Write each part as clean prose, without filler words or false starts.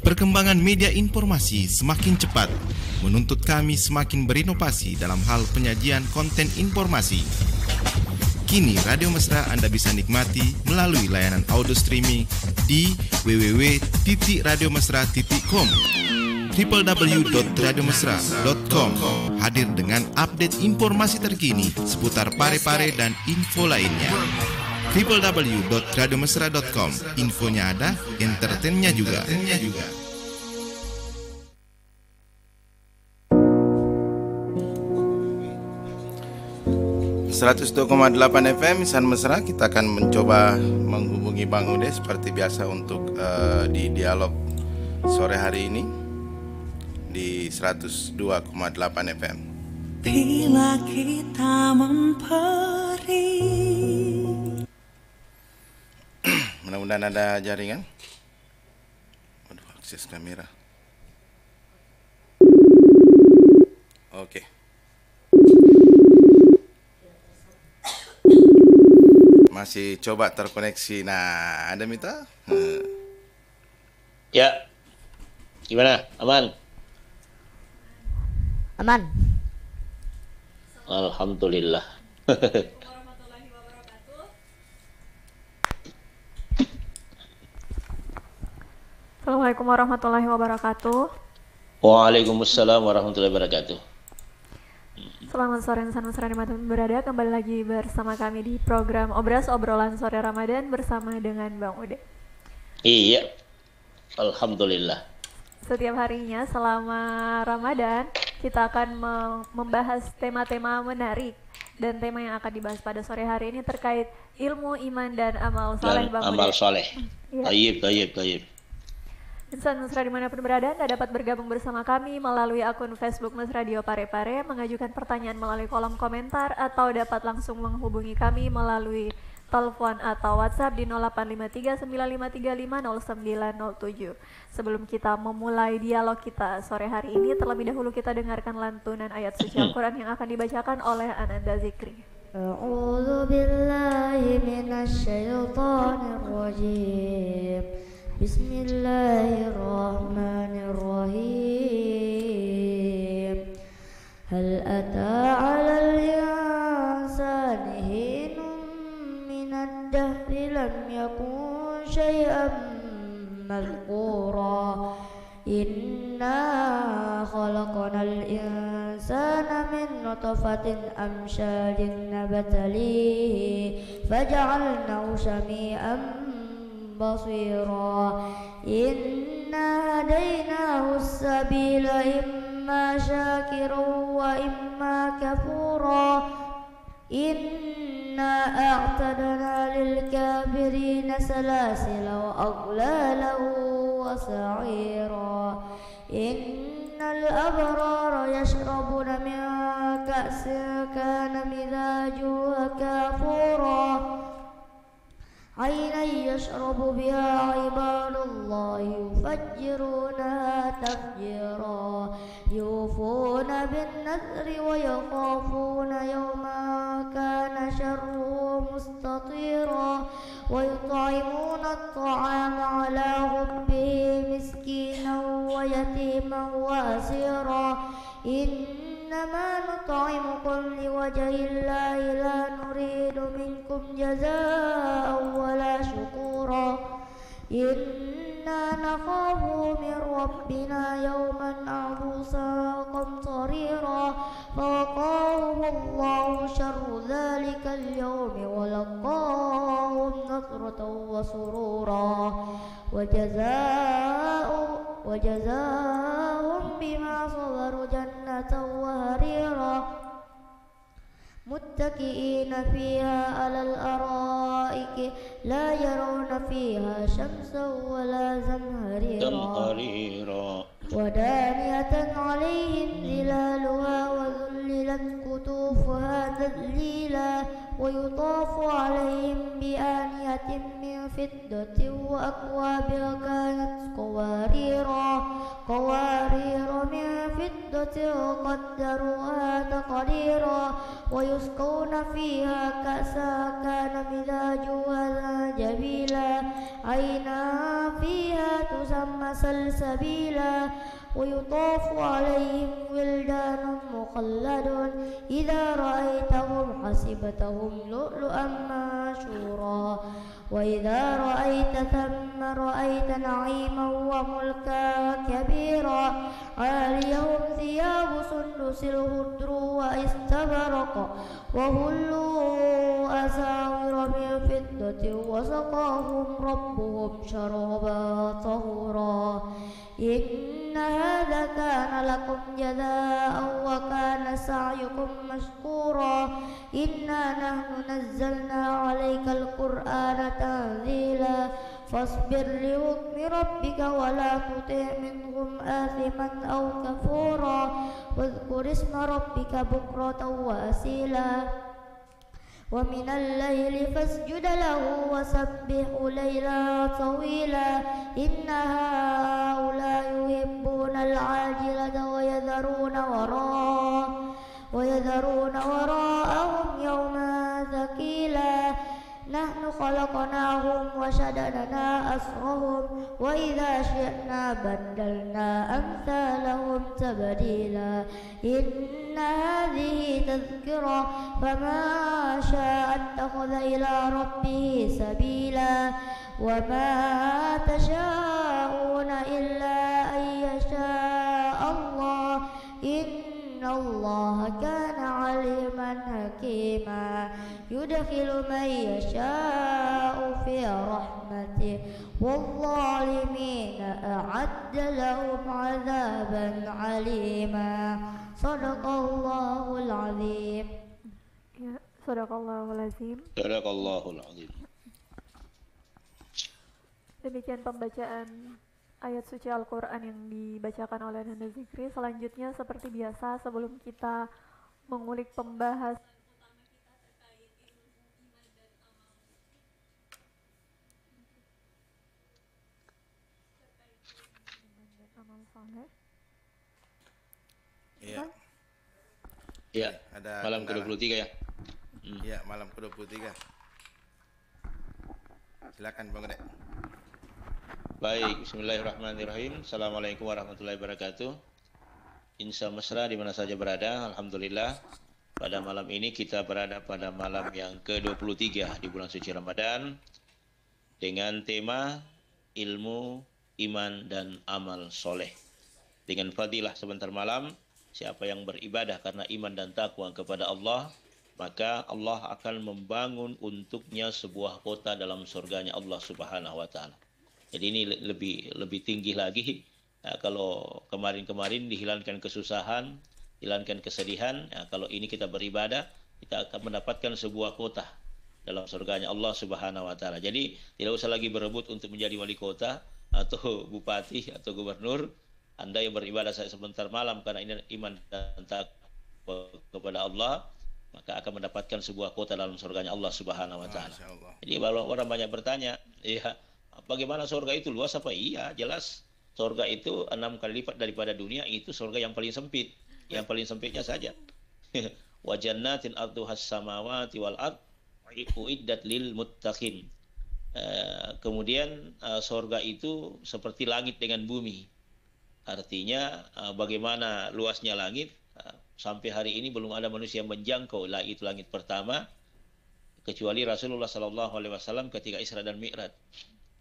Perkembangan media informasi semakin cepat, menuntut kami semakin berinovasi dalam hal penyajian konten informasi. Kini Radio Mesra Anda bisa nikmati melalui layanan audio streaming di www.radiomesra.com. www.radiomesra.com hadir dengan update informasi terkini seputar pare-pare dan info lainnya. www.radiomesra.com, infonya ada, entertainnya juga. 102,8 FM Insan Mesra. Kita akan mencoba menghubungi Bang Ude seperti biasa untuk di dialog sore hari ini di 102,8 FM. Bila kita memperi. Mudah-mudahan ada jaringan. Waduh, akses kamera. Oke. Masih coba terkoneksi. Nah, ada Mita? Ya. Gimana? Aman? Aman. Alhamdulillah. Assalamualaikum warahmatullahi wabarakatuh. Waalaikumsalam warahmatullahi wabarakatuh. Selamat sore Insan Mesra dimanapun berada. Kembali lagi bersama kami di program Obrolan Sore Ramadan bersama dengan Bang Ude. Iya. Alhamdulillah. Setiap harinya selama Ramadan kita akan membahas tema-tema menarik. Dan tema yang akan dibahas pada sore hari ini terkait ilmu, iman, dan amal soleh, Bang Ude. Amal soleh. Tayyib. Insan Mesra dimanapun berada, Anda dapat bergabung bersama kami melalui akun Facebook Mesradio Pare-Pare, mengajukan pertanyaan melalui kolom komentar, atau dapat langsung menghubungi kami melalui telepon atau WhatsApp di 085395350907. Sebelum kita memulai dialog kita sore hari ini, terlebih dahulu kita dengarkan lantunan ayat suci Al-Quran yang akan dibacakan oleh Ananda Zikri. A'udzu billahi minasy syaithanir rajim. Bismillahirrahmanirrahim. Hal ata 'alal insani hinun minad dahri lam yakun syai'an madhkura. Inna khalaqnal insana min nutfatin amsyajin nabtalihi faja'alnahu sami'an basira. Inna hadainahu as-sabila imma syakiran wa imma kafura. Inna a'tadna lil kafirina salasila wa aghlalan wa sa'ira. Innal abrara yashrabuna min ka'sin kana mizajuha kafura. عينا يشرب بها عباد الله يفجرونها تفجيرا. يوفون بالنذر ويخافون يوما كان شره مستطيرا. ويطعمون الطعام على حبه مسكينا ويتيما وأسيرا. إنما نطعمكم لوجه الله لا نريد منكم جزاء ولا شكورا. إنا نخاف من ربنا يوما عبوسا قمطريرا. فوقاهم الله شر ذلك اليوم ولقاهم نصرة وسرورا. وجزاهم بما صبروا جنة وهريرا. متكئين فيها على الأرائك لا يرون فيها شمسا ولا زمهريرا. ودانية عليهم ظلالها وذللت قطوفها تذليلا. ويطاف عليهم بآنية من فضة وأكواب كانت قوارير من فضة قدروها تقديرا. ويسقون فيها كأسا كان مزاجها زنجبيلا. عينا فيها تسمى سلسبيلا ويطاف عليهم ولدان مخلدون إذا رأيتهم حسبتهم لؤلؤا منثورا وإذا رأيت ثم رأيت نعيما وملكا كبيرا عاليهم ثياب سندس خضر واستبرق وهلوا أساور من فضة وسقاهم ربهم شرابا طهورا إن هذا كان لكم جزاء وكان سعيكم مشكورا إنا نحن نزلنا عليك القرآن تنزيلا فاصبر لحكم ربك ولا تطع منهم آثما أو كفورا واذكر اسم ربك بكرة وأصيلا ومن الليل فاسجد له وسبحه ليلا طويلا إن هؤلاء يحبون العاجلة ويذرون وراءهم يوما ثقيلا نحن خلقناهم وشددنا أسرهم وإذا شئنا بدلنا أمثالهم تبديلا إن هذه تذكرة فما شاء اتخذ إلى ربه سبيلا وما تشاءون إلا أن يشاء الله إن الله كان عليما حكيما يدخل من يشاء في رحمته والظالمين أعد لهم عذابا عليما صدق الله العظيم. Ya, sadaqallahul azim. Sadaqallahul azim. Demikian pembacaan ayat suci Al-Quran yang dibacakan oleh Nanda Zikri. Selanjutnya seperti biasa sebelum kita mengulik pembahasan utama kita terkait ilmu iman dan amal saleh. Iya. Iya. Ada Malam ke-23 ya. Iya, malam ke-23. Silakan Bang Gede. Baik, bismillahirrahmanirrahim. Assalamualaikum warahmatullahi wabarakatuh. Insya mesra di mana saja berada, alhamdulillah. Pada malam ini kita berada pada malam yang ke-23 di bulan suci Ramadan dengan tema ilmu, iman dan amal soleh. Dengan fadilah sebentar malam, siapa yang beribadah karena iman dan takwa kepada Allah, maka Allah akan membangun untuknya sebuah kota dalam surganya Allah Subhanahu wa taala. Jadi ini lebih tinggi lagi. Nah, kalau kemarin-kemarin dihilangkan kesusahan, hilangkan kesedihan, nah, kalau ini kita beribadah, kita akan mendapatkan sebuah kota dalam surganya Allah Subhanahu wa taala. Jadi tidak usah lagi berebut untuk menjadi wali kota atau bupati atau gubernur. Anda yang beribadah saya sebentar malam karena ini iman dan takwa kepada Allah, maka akan mendapatkan sebuah kota dalam surganya Allah Subhanahu wa taala. Jadi kalau orang banyak bertanya, ya bagaimana surga itu luas apa? Iya, jelas. Surga itu 6 kali lipat daripada dunia, itu surga yang paling sempit. Yang paling sempitnya saja. Wa jannatin arduhas samawati wal ard uiddat lil muttaqin. Kemudian surga itu seperti langit dengan bumi. Artinya bagaimana luasnya langit, sampai hari ini belum ada manusia yang menjangkau lah itu langit pertama, kecuali Rasulullah SAW ketika Isra dan Mi'raj.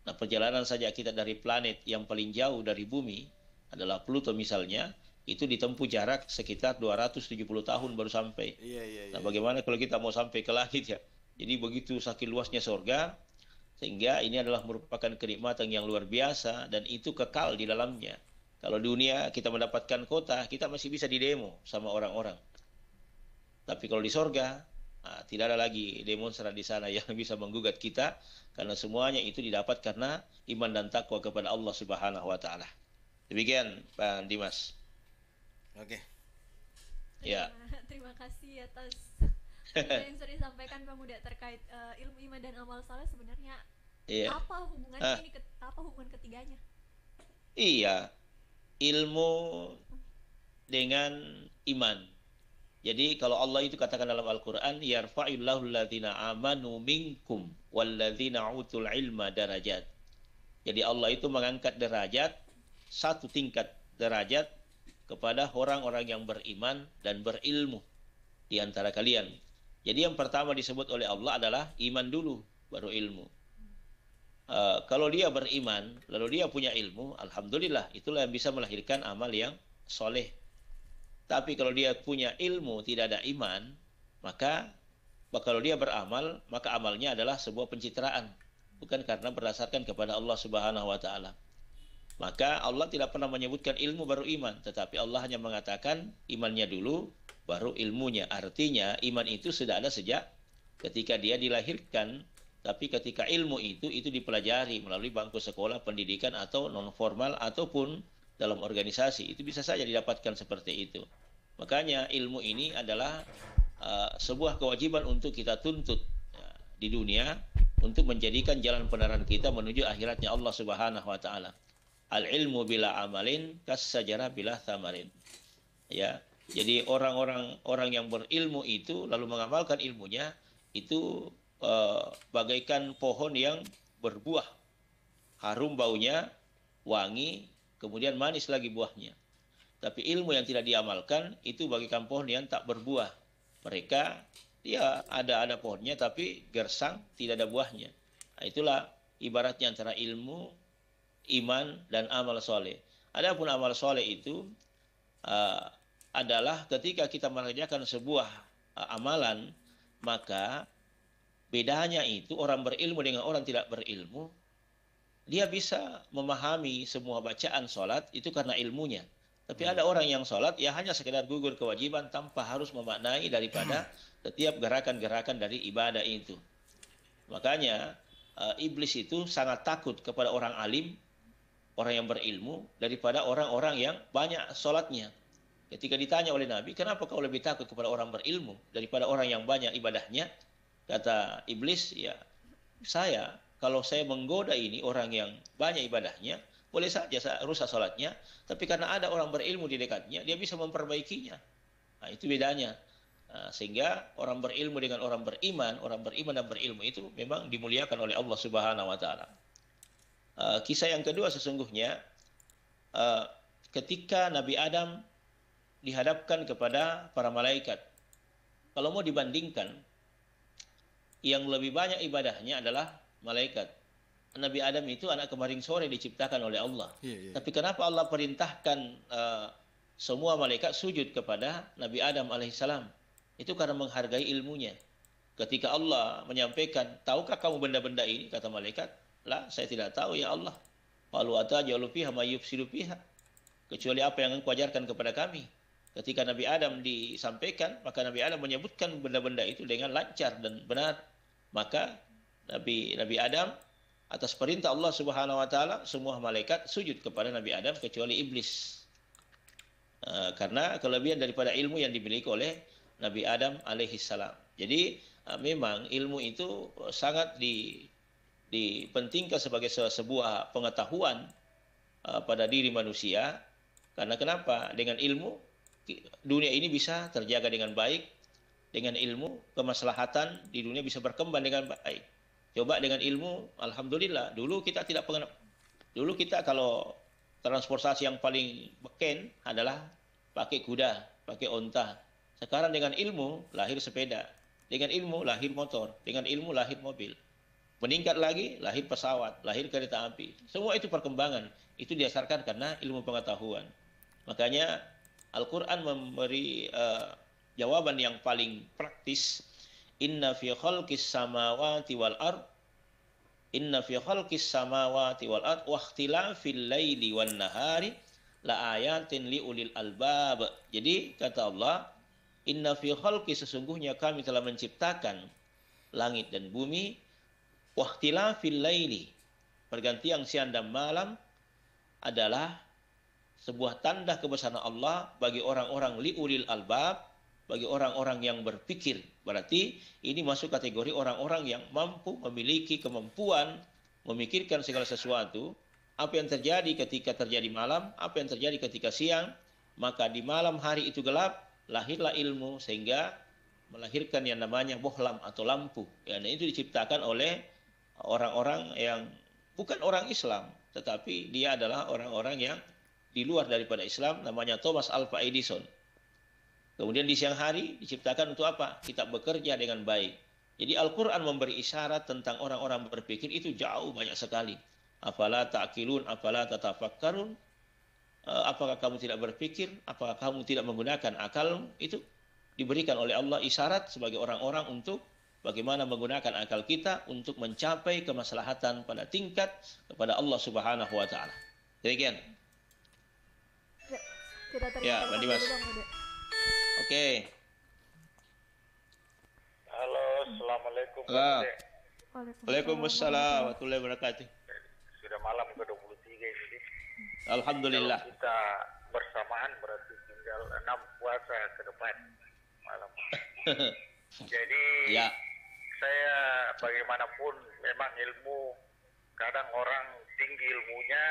Nah, perjalanan saja kita dari planet yang paling jauh dari bumi adalah Pluto misalnya, itu ditempuh jarak sekitar 270 tahun baru sampai. Nah, bagaimana kalau kita mau sampai ke langit ya? Jadi begitu saking luasnya surga, sehingga ini adalah merupakan kenikmatan yang luar biasa dan itu kekal di dalamnya. Kalau dunia kita mendapatkan kota, kita masih bisa didemo sama orang-orang. Tapi kalau di surga, tidak ada lagi demonstran di sana yang bisa menggugat kita, karena semuanya itu didapat karena iman dan takwa kepada Allah Subhanahu wa taala. Demikian Pak Dimas. Oke. Ya. Terima kasih atas yang sudah disampaikan Pak Muda terkait ilmu iman dan amal saleh. Sebenarnya apa hubungannya ini apa hubungan ketiganya? Iya. Ilmu dengan iman. Jadi kalau Allah itu katakan dalam Al-Quran, yarfa'illahu alladhina amanu minkum walladzina utul ilma darajat. Jadi Allah itu mengangkat derajat, satu tingkat derajat kepada orang-orang yang beriman dan berilmu di antara kalian. Jadi yang pertama disebut oleh Allah adalah iman dulu, baru ilmu. Kalau dia beriman, lalu dia punya ilmu, alhamdulillah, itulah yang bisa melahirkan amal yang soleh. Tapi kalau dia punya ilmu, tidak ada iman, maka kalau dia beramal, maka amalnya adalah sebuah pencitraan, bukan karena berdasarkan kepada Allah Subhanahu wa taala. Maka Allah tidak pernah menyebutkan ilmu baru iman, tetapi Allah hanya mengatakan imannya dulu baru ilmunya. Artinya iman itu sudah ada sejak ketika dia dilahirkan, tapi ketika ilmu itu dipelajari melalui bangku sekolah, pendidikan atau non formal ataupun dalam organisasi, itu bisa saja didapatkan seperti itu. Makanya ilmu ini adalah sebuah kewajiban untuk kita tuntut di dunia untuk menjadikan jalan penerangan kita menuju akhiratnya Allah Subhanahu wa taala. Al-ilmu bila amalin kas-sajarah bila thamarin. Ya. Jadi orang yang berilmu itu lalu mengamalkan ilmunya itu bagaikan pohon yang berbuah. Harum baunya, wangi, kemudian manis lagi buahnya. Tapi ilmu yang tidak diamalkan itu bagaikan pohon yang tak berbuah. Mereka dia ada pohonnya tapi gersang, tidak ada buahnya. Nah, itulah ibaratnya antara ilmu, iman dan amal soleh. Adapun amal soleh itu adalah ketika kita mengerjakan sebuah amalan, maka bedanya itu orang berilmu dengan orang tidak berilmu. Dia bisa memahami semua bacaan sholat itu karena ilmunya. Tapi ada orang yang sholat ya hanya sekedar gugur kewajiban tanpa harus memaknai daripada setiap gerakan-gerakan dari ibadah itu. Makanya iblis itu sangat takut kepada orang alim, orang yang berilmu, daripada orang-orang yang banyak sholatnya. Ketika ditanya oleh Nabi, kenapa kau lebih takut kepada orang berilmu daripada orang yang banyak ibadahnya? Kata iblis, ya saya, kalau saya menggoda ini orang yang banyak ibadahnya, boleh saja saya rusak sholatnya, tapi karena ada orang berilmu di dekatnya, dia bisa memperbaikinya. Nah, itu bedanya. Sehingga orang berilmu dengan orang beriman dan berilmu itu memang dimuliakan oleh Allah Subhanahu wa taala. Kisah yang kedua sesungguhnya ketika Nabi Adam dihadapkan kepada para malaikat. Kalau mau dibandingkan, yang lebih banyak ibadahnya adalah malaikat. Nabi Adam itu anak kemarin sore diciptakan oleh Allah. Tapi kenapa Allah perintahkan semua malaikat sujud kepada Nabi Adam alaihissalam? Itu karena menghargai ilmunya. Ketika Allah menyampaikan, tahukah kamu benda-benda ini? Kata malaikat, lah, saya tidak tahu ya Allah. Qalu atajalu fiha may yufsidu fiha. Kecuali apa yang Engkau ajarkan kepada kami. Ketika Nabi Adam disampaikan, maka Nabi Adam menyebutkan benda-benda itu dengan lancar dan benar. Maka Nabi Adam atas perintah Allah Subhanahu wa taala semua malaikat sujud kepada Nabi Adam kecuali iblis. Karena kelebihan daripada ilmu yang dimiliki oleh Nabi Adam alaihissalam. Jadi memang ilmu itu sangat dipentingkan sebagai sebuah pengetahuan pada diri manusia. Karena kenapa? Dengan ilmu dunia ini bisa terjaga dengan baik. Dengan ilmu kemaslahatan di dunia bisa berkembang dengan baik. Coba dengan ilmu, alhamdulillah. Dulu kita tidak pernah. Dulu kita kalau transportasi yang paling beken adalah pakai kuda, pakai onta. Sekarang dengan ilmu lahir sepeda, dengan ilmu lahir motor, dengan ilmu lahir mobil. Meningkat lagi lahir pesawat, lahir kereta api. Semua itu perkembangan. Itu didasarkan karena ilmu pengetahuan. Makanya Al-Quran memberi jawaban yang paling praktis. Inna fi khalqis samawati wal ard Inna fi khalqis samawati wal ard wa ikhtilafil laili wan nahari la ayatin li ulil albab. Jadi kata Allah, inna fi khalqi, sesungguhnya kami telah menciptakan langit dan bumi, wa ikhtilafil laili, pergantian siang dan malam adalah sebuah tanda kebesaran Allah bagi orang-orang li ulil albab, bagi orang-orang yang berpikir. Berarti ini masuk kategori orang-orang yang mampu memiliki kemampuan memikirkan segala sesuatu. Apa yang terjadi ketika terjadi malam, apa yang terjadi ketika siang, maka di malam hari itu gelap, lahirlah ilmu sehingga melahirkan yang namanya bohlam atau lampu. Ya, dan itu diciptakan oleh orang-orang yang bukan orang Islam, tetapi dia adalah orang-orang yang di luar daripada Islam, namanya Thomas Alva Edison. Kemudian di siang hari diciptakan untuk apa? Kita bekerja dengan baik. Jadi Al-Quran memberi isyarat tentang orang-orang berpikir itu jauh banyak sekali. Afala ta'qilun, afala tatafakkarun. Apakah kamu tidak berpikir? Apakah kamu tidak menggunakan akal? Itu diberikan oleh Allah isyarat sebagai orang-orang untuk bagaimana menggunakan akal kita untuk mencapai kemaslahatan pada tingkat kepada Allah Subhanahu wa taala. Demikian. Ya, kita terima Ya, telepon Bang Dimas. dulu, Bang Bude. Oke. Halo, assalamualaikum. Halo. Bude. Waalaikumsalam warahmatullahi wabarakatuh. Sudah malam ke-23 ini. Alhamdulillah. Kalau kita bersamaan berarti tinggal 6 puasa ke depan malam. Jadi Ya. saya bagaimanapun memang ilmu, kadang orang tinggi ilmunya,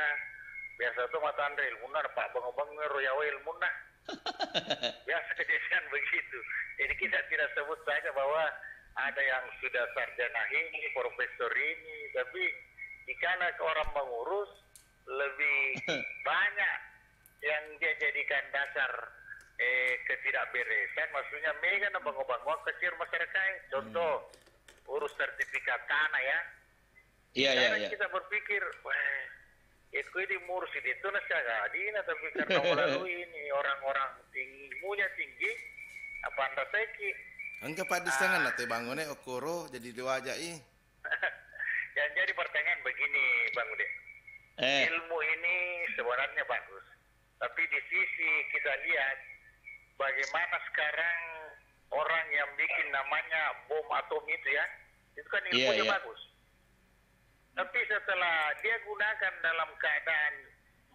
biasa tuh mata anda ilmu nah pak bang royawa ilmu nah. Biasa kejadian begitu. Jadi kita tidak sebut saja bahwa ada yang sudah sarjana ini, profesor ini, tapi jika orang mengurus lebih banyak yang dia jadikan dasar ketidakberesan, maksudnya mega na bangun-bangun kecil masyarakat. Contoh urus sertifikat tanah ya. Iya, iya, Kadang iya. kita berpikir, wah, itu di mursi itu nasihat adina, tapi karena melalui ini orang-orang ilmunya tinggi, apa anda seki? Angka pada setengah nanti bangunnya okoro jadi diwajai. Yang jadi pertanyaan begini, Bang Ude. Ilmu ini sebenarnya bagus, tapi di sisi kita lihat bagaimana sekarang orang yang bikin namanya bom atom itu ya, itu kan ilmunya bagus. Tapi setelah dia gunakan dalam keadaan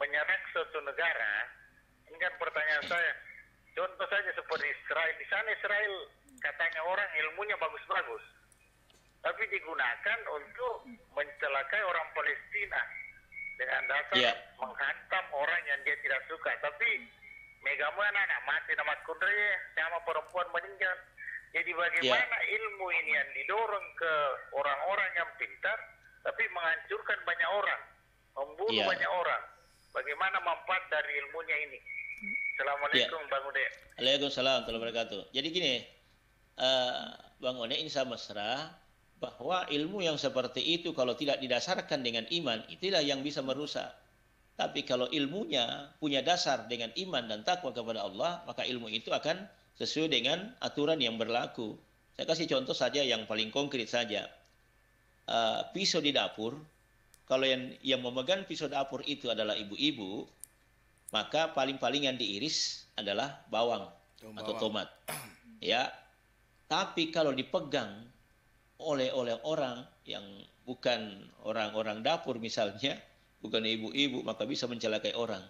menyerang suatu negara, ini kan pertanyaan saya, contoh saja seperti Israel. Di sana Israel katanya orang ilmunya bagus-bagus, tapi digunakan untuk mencelakai orang Palestina dengan dasar menghantam orang yang dia tidak suka. Tapi megaman anak mati nama kundre sama perempuan meninggal. Jadi bagaimana ilmu ini yang didorong ke orang-orang yang pintar, tapi menghancurkan banyak orang, membunuh banyak orang. Bagaimana manfaat dari ilmunya ini? Assalamualaikum Bang Ude. Waalaikumsalam warahmatullahi wabarakatuh. Jadi gini, Bang Ude, insya mesra bahwa ilmu yang seperti itu kalau tidak didasarkan dengan iman, itulah yang bisa merusak. Tapi kalau ilmunya punya dasar dengan iman dan takwa kepada Allah, maka ilmu itu akan sesuai dengan aturan yang berlaku. Saya kasih contoh saja yang paling konkret saja. Pisau di dapur, kalau yang memegang pisau dapur itu adalah ibu-ibu, maka paling-paling yang diiris adalah bawang atau tomat. Ya. Tapi kalau dipegang oleh orang yang bukan orang-orang dapur misalnya, bukan ibu-ibu, maka bisa mencelakai orang.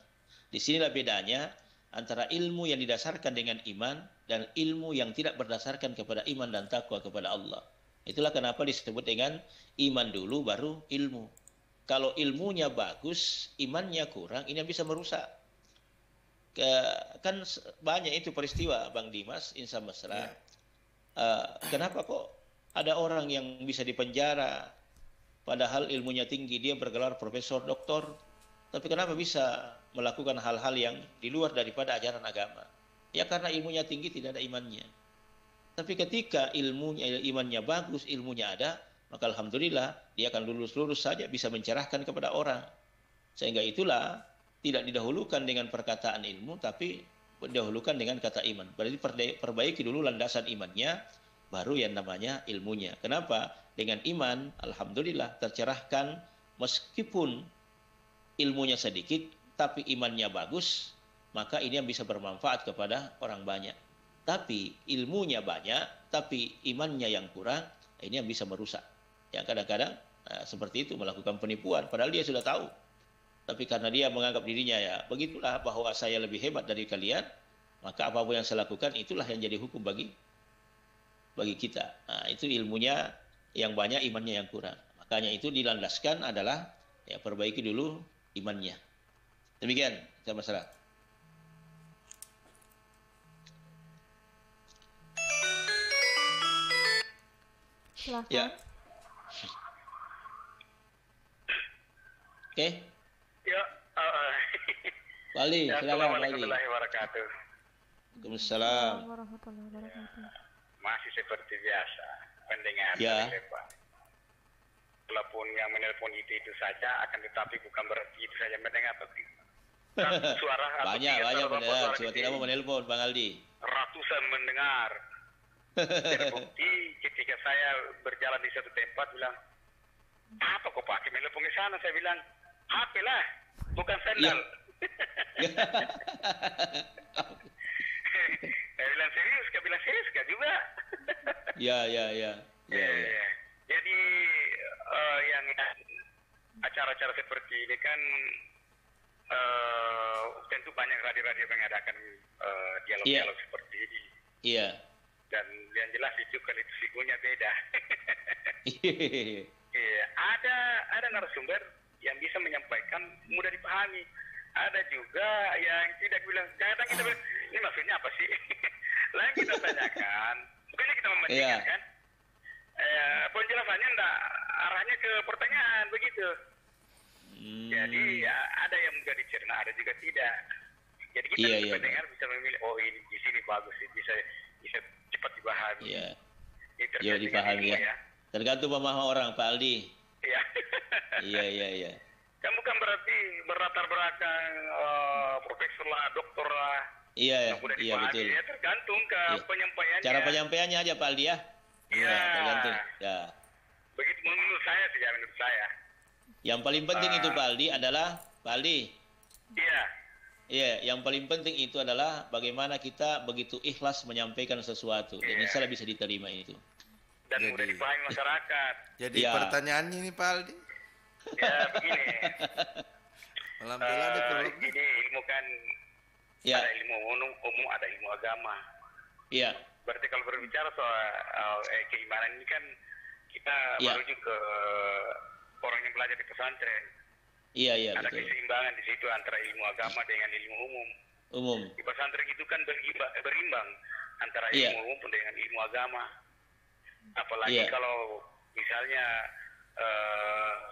Disinilah bedanya antara ilmu yang didasarkan dengan iman dan ilmu yang tidak berdasarkan kepada iman dan takwa kepada Allah. Itulah kenapa disebut dengan iman dulu baru ilmu. Kalau ilmunya bagus, imannya kurang, ini bisa merusak. Kan banyak itu peristiwa Bang Dimas, insya mesra. Kenapa kok ada orang yang bisa dipenjara padahal ilmunya tinggi, dia bergelar profesor, doktor, tapi kenapa bisa melakukan hal-hal yang di luar daripada ajaran agama? Ya karena ilmunya tinggi, tidak ada imannya. Tapi ketika imannya bagus, ilmunya ada, maka alhamdulillah dia akan lurus-lurus saja bisa mencerahkan kepada orang. Sehingga itulah tidak didahulukan dengan perkataan ilmu, tapi didahulukan dengan kata iman. Berarti perbaiki dulu landasan imannya, baru yang namanya ilmunya. Kenapa? Dengan iman, alhamdulillah tercerahkan, meskipun ilmunya sedikit, tapi imannya bagus, maka ini yang bisa bermanfaat kepada orang banyak. Tapi ilmunya banyak, tapi imannya yang kurang, ini yang bisa merusak. Yang kadang-kadang seperti itu, melakukan penipuan, padahal dia sudah tahu. Tapi karena dia menganggap dirinya ya begitulah, bahwa saya lebih hebat dari kalian, maka apapun yang saya lakukan itulah yang jadi hukum bagi kita. Nah, itu ilmunya yang banyak, imannya yang kurang. Makanya itu dilandaskan adalah ya perbaiki dulu imannya. Demikian saya masalah. Silahkan. Ya. Oke. Ya, Pak Ali, silakan Pak Ali. Assalamualaikum warahmatullahi wabarakatuh. Waalaikumsalam. Warahmatullahi wabarakatuh. Masih seperti biasa, pendengar Ya. Pak. Walaupun yang menelpon itu saja, akan tetapi bukan berarti itu saja mendengar. Tapi suara atau Banyak suara mendengar, suara cuma tidak mau menelpon Bang Aldi. ratusan mendengar. Terbukti ketika saya berjalan di satu tempat bilang, apa kau pakai menelpon ke sana? Saya bilang, HP lah, bukan sendal. Saya bilang serius, kau bilang serius kah juga? Ya. Jadi yang acara-acara seperti ini kan tentu banyak radio-radio mengadakan dialog-dialog seperti ini. Iya. Dan yang jelas itu kan itu figurnya beda. Ada narasumber yang bisa menyampaikan mudah dipahami. Ada juga yang tidak bilang. Kadang kita bilang, ini maksudnya apa sih? Lain kita tanyakan, bukannya kita membandingkan kan? Penjelasannya enggak arahnya ke pertanyaan begitu. Jadi ada yang mudah dicerna, ada juga tidak. Jadi kita pendengar bisa memilih, oh ini di sini bagus, bisa cepat dipahami. Iya, dipahami ya. Tergantung pemahaman orang, Pak Aldi. Iya. Iya. Kan bukan berarti berlatar belakang profesor lah, doktor lah. Iya betul. Ya tergantung ke penyampaiannya. Cara penyampaiannya aja Pak Aldi ya. Iya. Tergantung. Ya. Begitu menurut saya. Yang paling penting itu Pak Aldi adalah Pak Aldi. Iya, yang paling penting itu adalah bagaimana kita begitu ikhlas menyampaikan sesuatu dan insya Allah bisa diterima itu. Dan mudah dipahami masyarakat. Jadi pertanyaannya ini Pak Aldi. Ya begini. Alhamdulillah ini ilmu kan ada ilmu umum, ada ilmu agama. Iya. Berarti kalau berbicara soal keimanan ini kan kita merujuk ke orang yang belajar di pesantren. Iya ada betul. keseimbangan di situ antara ilmu agama dengan ilmu umum. Di pesantren itu kan berimbang antara ilmu umum dengan ilmu agama. Apalagi kalau misalnya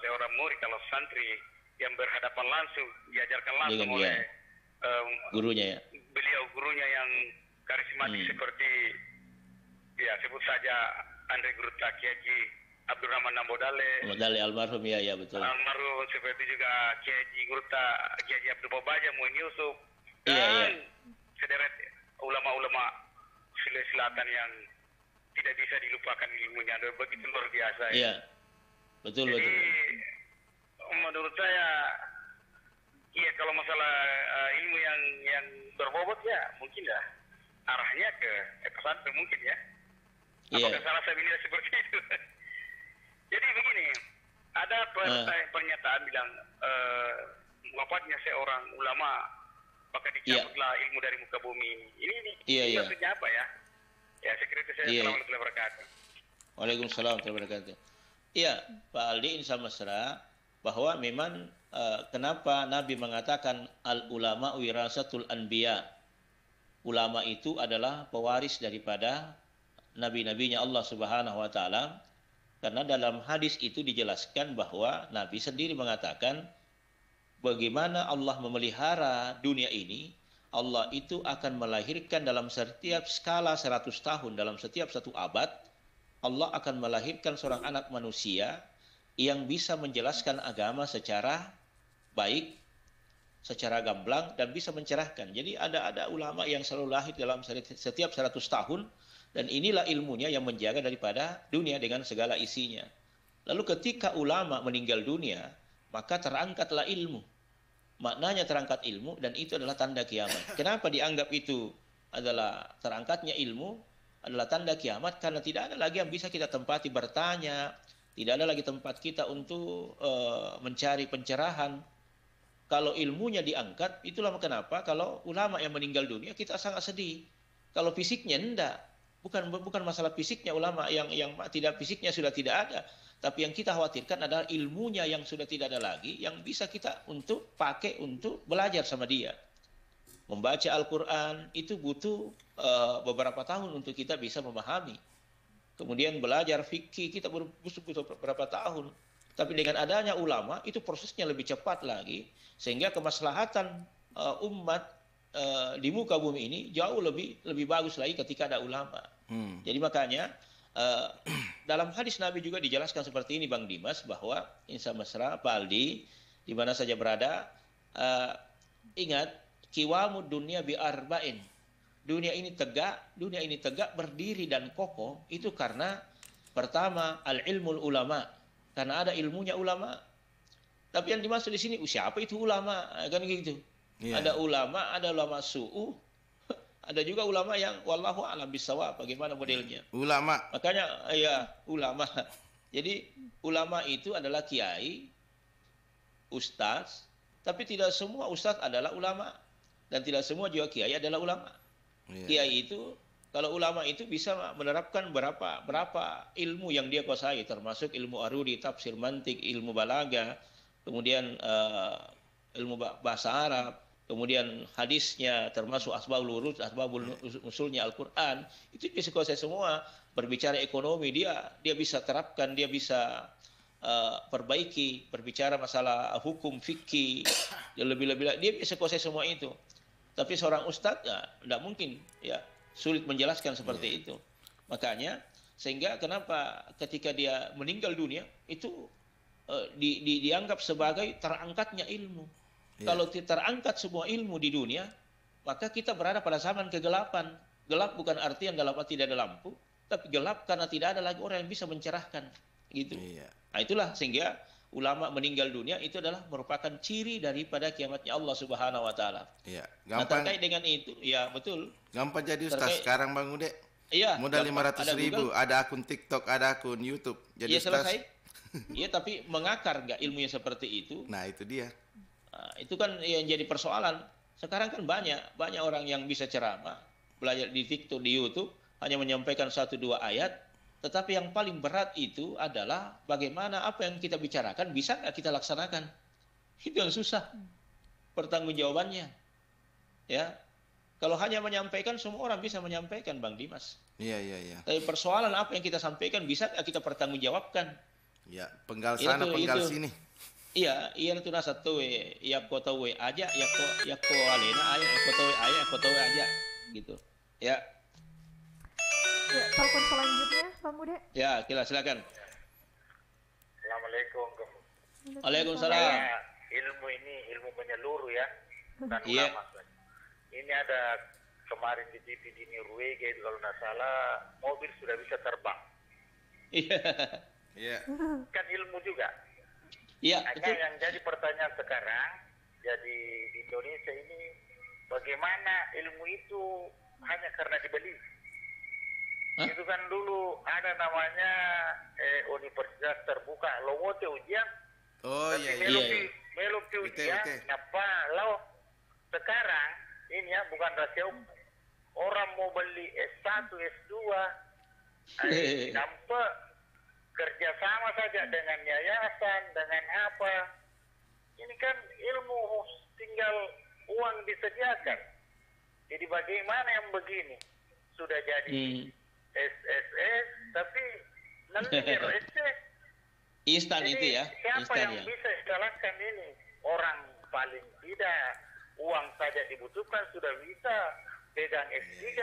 seorang murid, kalau santri yang berhadapan langsung, diajarkan langsung oleh gurunya gurunya yang karismatik seperti sebut saja Andre Guru Kiai Abdurrahman Nambodale almarhum ya betul. Almarhum seperti juga Kiai Guru Kiai Abdul Babaja, Muin Yusuf dan sederet ulama-ulama Sulawesi Selatan yang tidak bisa dilupakan ilmunya, begitu luar biasa. Iya. Betul. Menurut saya kalau masalah ilmu yang berbobot mungkin arahnya ke pesantren mungkin ya. Apakah salah saya bilang seperti itu? Jadi begini, ada pernyataan bilang wafatnya seorang ulama maka dicabutlah ilmu dari muka bumi ini. Ini maksudnya apa ya? Ya, sekretar saya. Assalamualaikum warahmatullahi wabarakatuh. Waalaikumsalam warahmatullahi wabarakatuh. Iya, Pak Aldi insya mesra bahwa memang kenapa Nabi mengatakan al-ulama wirasatul anbiya. Ulama itu adalah pewaris daripada nabi-nabinya Allah Subhanahu wa taala. Karena dalam hadis itu dijelaskan bahwa Nabi sendiri mengatakan bagaimana Allah memelihara dunia ini. Allah itu akan melahirkan dalam setiap skala 100 tahun, dalam setiap satu abad, Allah akan melahirkan seorang anak manusia yang bisa menjelaskan agama secara baik, secara gamblang, dan bisa mencerahkan. Jadi ada ulama yang selalu lahir dalam setiap 100 tahun, dan inilah ilmunya yang menjaga daripada dunia dengan segala isinya. Lalu ketika ulama meninggal dunia, maka terangkatlah ilmu. Maknanya terangkat ilmu, dan itu adalah tanda kiamat. Kenapa dianggap itu adalah terangkatnya ilmu, adalah tanda kiamat? Karena tidak ada lagi yang bisa kita tempati bertanya, tidak ada lagi tempat kita untuk mencari pencerahan. Kalau ilmunya diangkat, itulah kenapa kalau ulama yang meninggal dunia kita sangat sedih. Kalau fisiknya enggak, bukan masalah fisiknya ulama yang tidak, fisiknya sudah tidak ada. Tapi yang kita khawatirkan adalah ilmunya yang sudah tidak ada lagi, yang bisa kita untuk pakai untuk belajar sama dia. Membaca Al-Quran itu butuh beberapa tahun untuk kita bisa memahami. Kemudian belajar fikih kita butuh beberapa tahun. Tapi dengan adanya ulama itu prosesnya lebih cepat lagi, sehingga kemaslahatan umat di muka bumi ini jauh lebih bagus lagi ketika ada ulama. Jadi makanya dalam hadis Nabi juga dijelaskan seperti ini Bang Dimas, bahwa Insa Mesra, Pak Aldi, di mana saja berada, ingat kiwamud dunia bi arba'in. Dunia ini tegak berdiri dan kokoh itu karena pertama al-ilmul ulama, karena ada ilmunya ulama. Tapi yang dimaksud di sini siapa itu ulama, kan gitu. Ada ulama su'u, ada juga ulama yang wallahu a'lam bissawab, bagaimana modelnya. Ulama. Makanya ya ulama. Jadi ulama itu adalah kiai, ustaz, tapi tidak semua ustaz adalah ulama dan tidak semua juga kiai adalah ulama. Kiai itu, kalau ulama itu bisa menerapkan berapa ilmu yang dia kuasai, termasuk ilmu arudi, tafsir, mantik, ilmu balaga, kemudian ilmu bahasa Arab, kemudian hadisnya, termasuk asbabul wurud, asbabul usulnya Al-Quran, itu bisa kuasai semua. Berbicara ekonomi, dia bisa terapkan, dia bisa perbaiki. Berbicara masalah hukum, fikih, lebih-lebih, dia bisa kuasai semua itu. Tapi seorang ustadz tidak mungkin, ya sulit menjelaskan seperti itu. Makanya sehingga kenapa ketika dia meninggal dunia itu dianggap sebagai terangkatnya ilmu. Kalau terangkat semua ilmu di dunia, maka kita berada pada zaman kegelapan. Gelap bukan artian dalam arti tidak ada lampu, tapi gelap karena tidak ada lagi orang yang bisa mencerahkan, gitu. Nah itulah sehingga ulama meninggal dunia itu adalah merupakan ciri daripada kiamatnya Allah Subhanahu wa taala. Nah, terkait dengan itu, ya betul. Gampang jadi ustaz sekarang Bang Ude. Modal 500.000, ada akun TikTok, ada akun YouTube. Jadi ustaz. Selesai. Iya, tapi mengakar nggak ilmunya seperti itu? Nah, itu dia. Nah, itu kan yang jadi persoalan. Sekarang kan banyak orang yang bisa ceramah, belajar di TikTok, di YouTube, hanya menyampaikan 1-2 ayat. Tetapi yang paling berat itu adalah bagaimana apa yang kita bicarakan bisa nggak kita laksanakan. Itu yang susah. Pertanggungjawabannya. Ya. Kalau hanya menyampaikan, semua orang bisa menyampaikan, Bang Dimas. Iya. Tapi persoalan apa yang kita sampaikan bisa nggak kita pertanggungjawabkan. Ya, penggal sana, penggal sini. Iya itu satu ya kota we aja, ya ko alena aja, ya kota we aja, ya kota we aja, gitu. Ya. Ya, telepon selanjutnya, Bang Bude. Ya, silakan. Assalamualaikum. Waalaikumsalam. Ilmu ini ilmu menyeluruh ya, bukan ulama. Ini ada kemarin di TV di Norwegia, kalau nggak salah mobil sudah bisa terbang. Iya. Kan ilmu juga. Iya. Hanya yang jadi pertanyaan sekarang, jadi di Indonesia ini bagaimana ilmu itu hanya karena dibeli? Itu kan dulu ada namanya universitas terbuka, lo mau ujian. Oh iya. Meluk ujian, kenapa lo sekarang ini ya bukan rahasia umum. Orang mau beli S1, S2, nampak kerjasama saja dengan yayasan, dengan apa. Ini kan ilmu tinggal uang disediakan. Jadi bagaimana yang begini? Sudah jadi SSS, tapi nanti SSS. Instan itu ya. Siapa yang bisa jalankan ini? Orang paling tidak uang saja dibutuhkan sudah bisa pegang S3.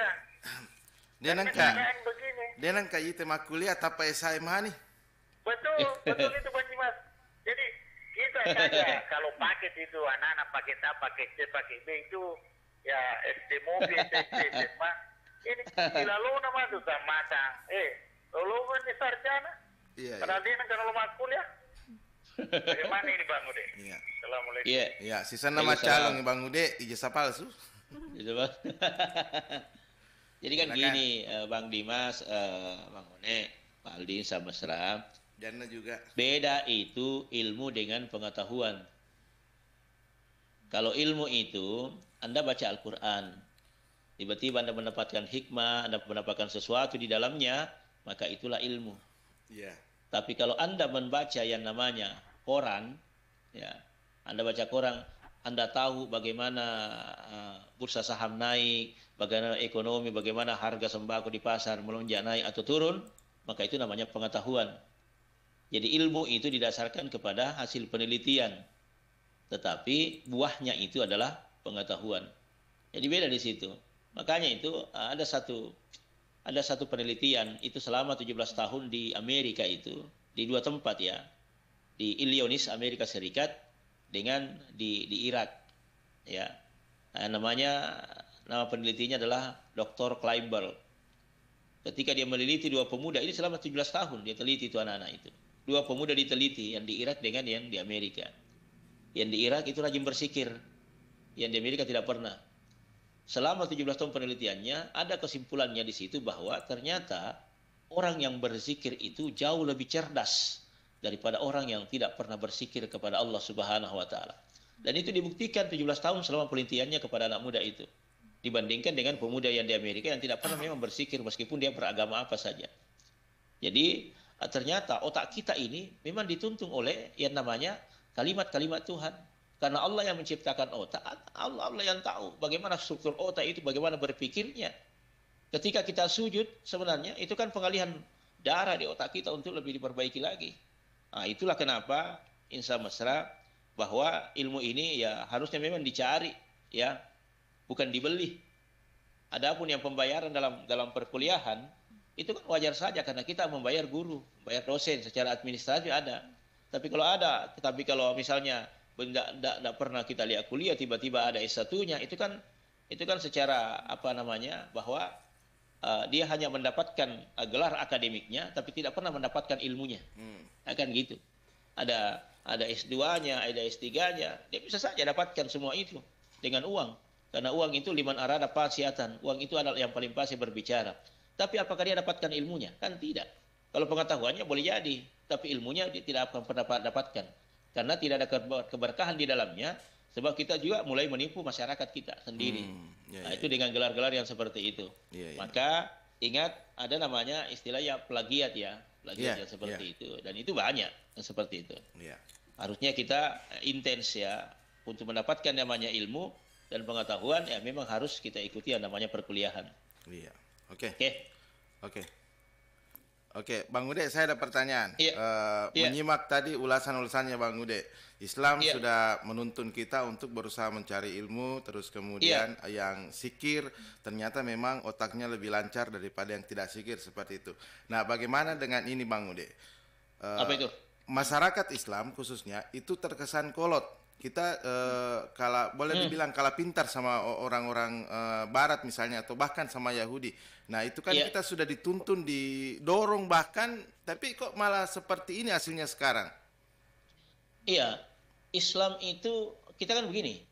Dia nangka itu mah kuliah tanpa SMA nih. Betul itu Bang Dimas. Jadi kita saja kalau paket itu anak-anak paket A, paket C, paket B itu ya SD mobil, SD SMA. Ini lalu nama itu sama matang. Lalu ini sarjana. Iya. Padahal dia kan kalau masuk kuliah. Bagaimana ini Bang Ude? Iya. Assalamualaikum. Iya, sisa nama calon Bang Ude ijazah palsu. Gitu, Bang. Jadi kan gini, Bang Dimas, Bang One, Pak Aldi, Insa Mesra. Jana juga. Beda itu ilmu dengan pengetahuan. Kalau ilmu itu, Anda baca Al-Quran. Tiba-tiba Anda mendapatkan hikmah, Anda mendapatkan sesuatu di dalamnya, maka itulah ilmu. Iya. Tapi kalau Anda membaca yang namanya koran, ya, Anda baca koran, Anda tahu bagaimana bursa saham naik, bagaimana ekonomi, bagaimana harga sembako di pasar melonjak naik atau turun, maka itu namanya pengetahuan. Jadi ilmu itu didasarkan kepada hasil penelitian. Tetapi buahnya itu adalah pengetahuan. Jadi beda di situ. Makanya itu ada satu penelitian itu selama 17 tahun di Amerika itu, di 2 tempat ya. Di Illinois, Amerika Serikat dengan di Irak. Ya. Nama penelitinya adalah Dr. Kleinberg. Ketika dia meneliti 2 pemuda, ini selama 17 tahun dia teliti itu anak-anak itu. 2 pemuda diteliti, yang di Irak dengan yang di Amerika. Yang di Irak itu rajin bersikir, yang di Amerika tidak pernah. Selama 17 tahun penelitiannya, ada kesimpulannya di situ bahwa ternyata orang yang berzikir itu jauh lebih cerdas daripada orang yang tidak pernah bersikir kepada Allah Subhanahu wa taala. Dan itu dibuktikan 17 tahun selama penelitiannya kepada anak muda itu. Dibandingkan dengan pemuda yang di Amerika yang tidak pernah memang bersikir meskipun dia beragama apa saja. Jadi ternyata otak kita ini memang dituntun oleh yang namanya kalimat-kalimat Tuhan. Karena Allah yang menciptakan otak, Allah yang tahu bagaimana struktur otak itu, bagaimana berpikirnya. Ketika kita sujud sebenarnya itu kan pengalihan darah di otak kita untuk lebih diperbaiki lagi. Nah, itulah kenapa insya mesra bahwa ilmu ini ya harusnya memang dicari ya, bukan dibeli. Adapun yang pembayaran dalam perkuliahan itu kan wajar saja karena kita membayar guru, bayar dosen secara administratif ada. Tapi kalau misalnya tidak pernah kita lihat kuliah tiba-tiba ada S1-nya, itu kan secara bahwa dia hanya mendapatkan gelar akademiknya tapi tidak pernah mendapatkan ilmunya. Akan gitu. Ada S2-nya, ada S3-nya, dia bisa saja dapatkan semua itu dengan uang. Karena uang itu liman arada fasiatan, uang itu adalah yang paling pasti berbicara. Tapi apakah dia dapatkan ilmunya? Kan tidak. Kalau pengetahuannya boleh jadi, tapi ilmunya dia tidak akan pernah dapatkan. Karena tidak ada keberkahan di dalamnya, sebab kita juga mulai menipu masyarakat kita sendiri. Itu dengan gelar-gelar yang seperti itu. Maka ingat ada namanya istilahnya plagiat ya, yang seperti itu. Dan itu banyak yang seperti itu. Harusnya kita intens ya untuk mendapatkan namanya ilmu dan pengetahuan ya memang harus kita ikuti yang namanya perkuliahan. Oke, Bang Ude, saya ada pertanyaan. Menyimak tadi ulasan-ulasannya Bang Ude, Islam sudah menuntun kita untuk berusaha mencari ilmu, terus kemudian yang sikir ternyata memang otaknya lebih lancar daripada yang tidak sikir seperti itu. Nah, bagaimana dengan ini Bang Ude? Apa itu? Masyarakat Islam khususnya itu terkesan kolot. Kita boleh dibilang kalah pintar sama orang-orang Barat misalnya atau bahkan sama Yahudi. Nah itu kan kita sudah dituntun, didorong bahkan, tapi kok malah seperti ini hasilnya sekarang? Iya, Islam itu kita kan begini.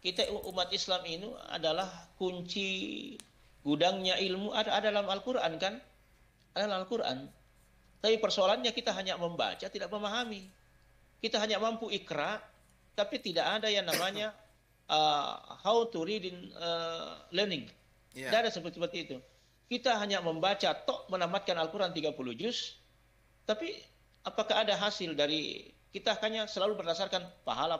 Kita umat Islam ini adalah kunci gudangnya ilmu ada dalam Al-Quran kan? Ada dalam Al-Quran. Tapi persoalannya kita hanya membaca, tidak memahami. Kita hanya mampu ikra, tapi tidak ada yang namanya how to read in learning. Tidak ada seperti itu. Kita hanya membaca, menamatkan Al-Quran 30 juz, tapi apakah ada hasil dari kita hanya selalu berdasarkan pahala.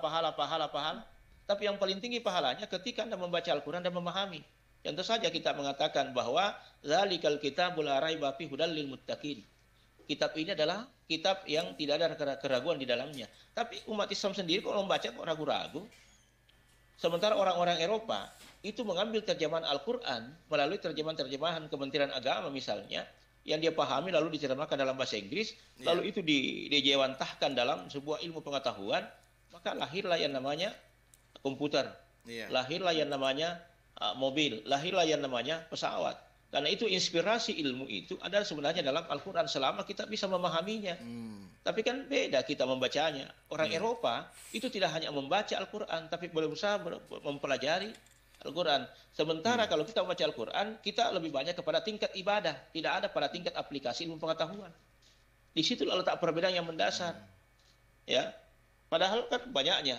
Tapi yang paling tinggi pahalanya ketika Anda membaca Al-Quran dan memahami. Tentu saja kita mengatakan bahwa zalikal kitabul la raiba fihi hudal lil muttaqin. Kitab ini adalah kitab yang tidak ada keraguan di dalamnya. Tapi umat Islam sendiri kalau membaca kok ragu-ragu. Sementara orang-orang Eropa itu mengambil terjemahan Al-Quran melalui terjemahan Kementerian Agama misalnya, yang dia pahami lalu diterjemahkan dalam bahasa Inggris, lalu itu dijewantahkan dalam sebuah ilmu pengetahuan, maka lahirlah yang namanya komputer, lahirlah yang namanya mobil, lahirlah yang namanya pesawat. Karena itu inspirasi ilmu itu adalah sebenarnya dalam Al-Quran selama kita bisa memahaminya. Tapi kan beda kita membacanya. Orang Eropa itu tidak hanya membaca Al-Quran, tapi berusaha mempelajari Al-Quran. Sementara kalau kita membaca Al-Quran, kita lebih banyak kepada tingkat ibadah, tidak ada pada tingkat aplikasi ilmu pengetahuan. Di situ letak perbedaan yang mendasar. Ya, padahal kan banyaknya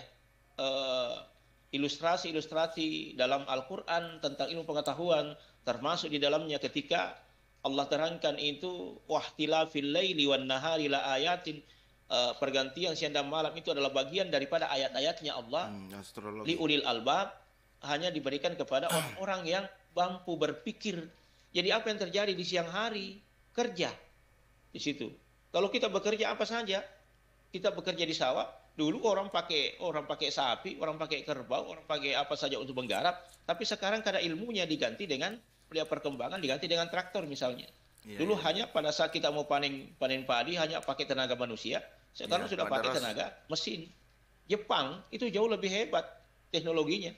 ilustrasi-ilustrasi dalam Al-Quran tentang ilmu pengetahuan, termasuk di dalamnya ketika Allah terangkan itu wahtilafil laili wan nahari la ayatin, pergantian siang dan malam itu adalah bagian daripada ayat-ayatnya Allah. Li ulil albab, hanya diberikan kepada orang-orang yang mampu berpikir. Jadi apa yang terjadi di siang hari? Kerja di situ. Kalau kita bekerja apa saja, kita bekerja di sawah, dulu orang pakai sapi, orang pakai kerbau, orang pakai apa saja untuk menggarap, tapi sekarang karena ilmunya diganti dengan melihat perkembangan, diganti dengan traktor misalnya. Dulu hanya pada saat kita mau panen padi hanya pakai tenaga manusia, sekarang sudah pakai tenaga mesin. Jepang itu jauh lebih hebat teknologinya,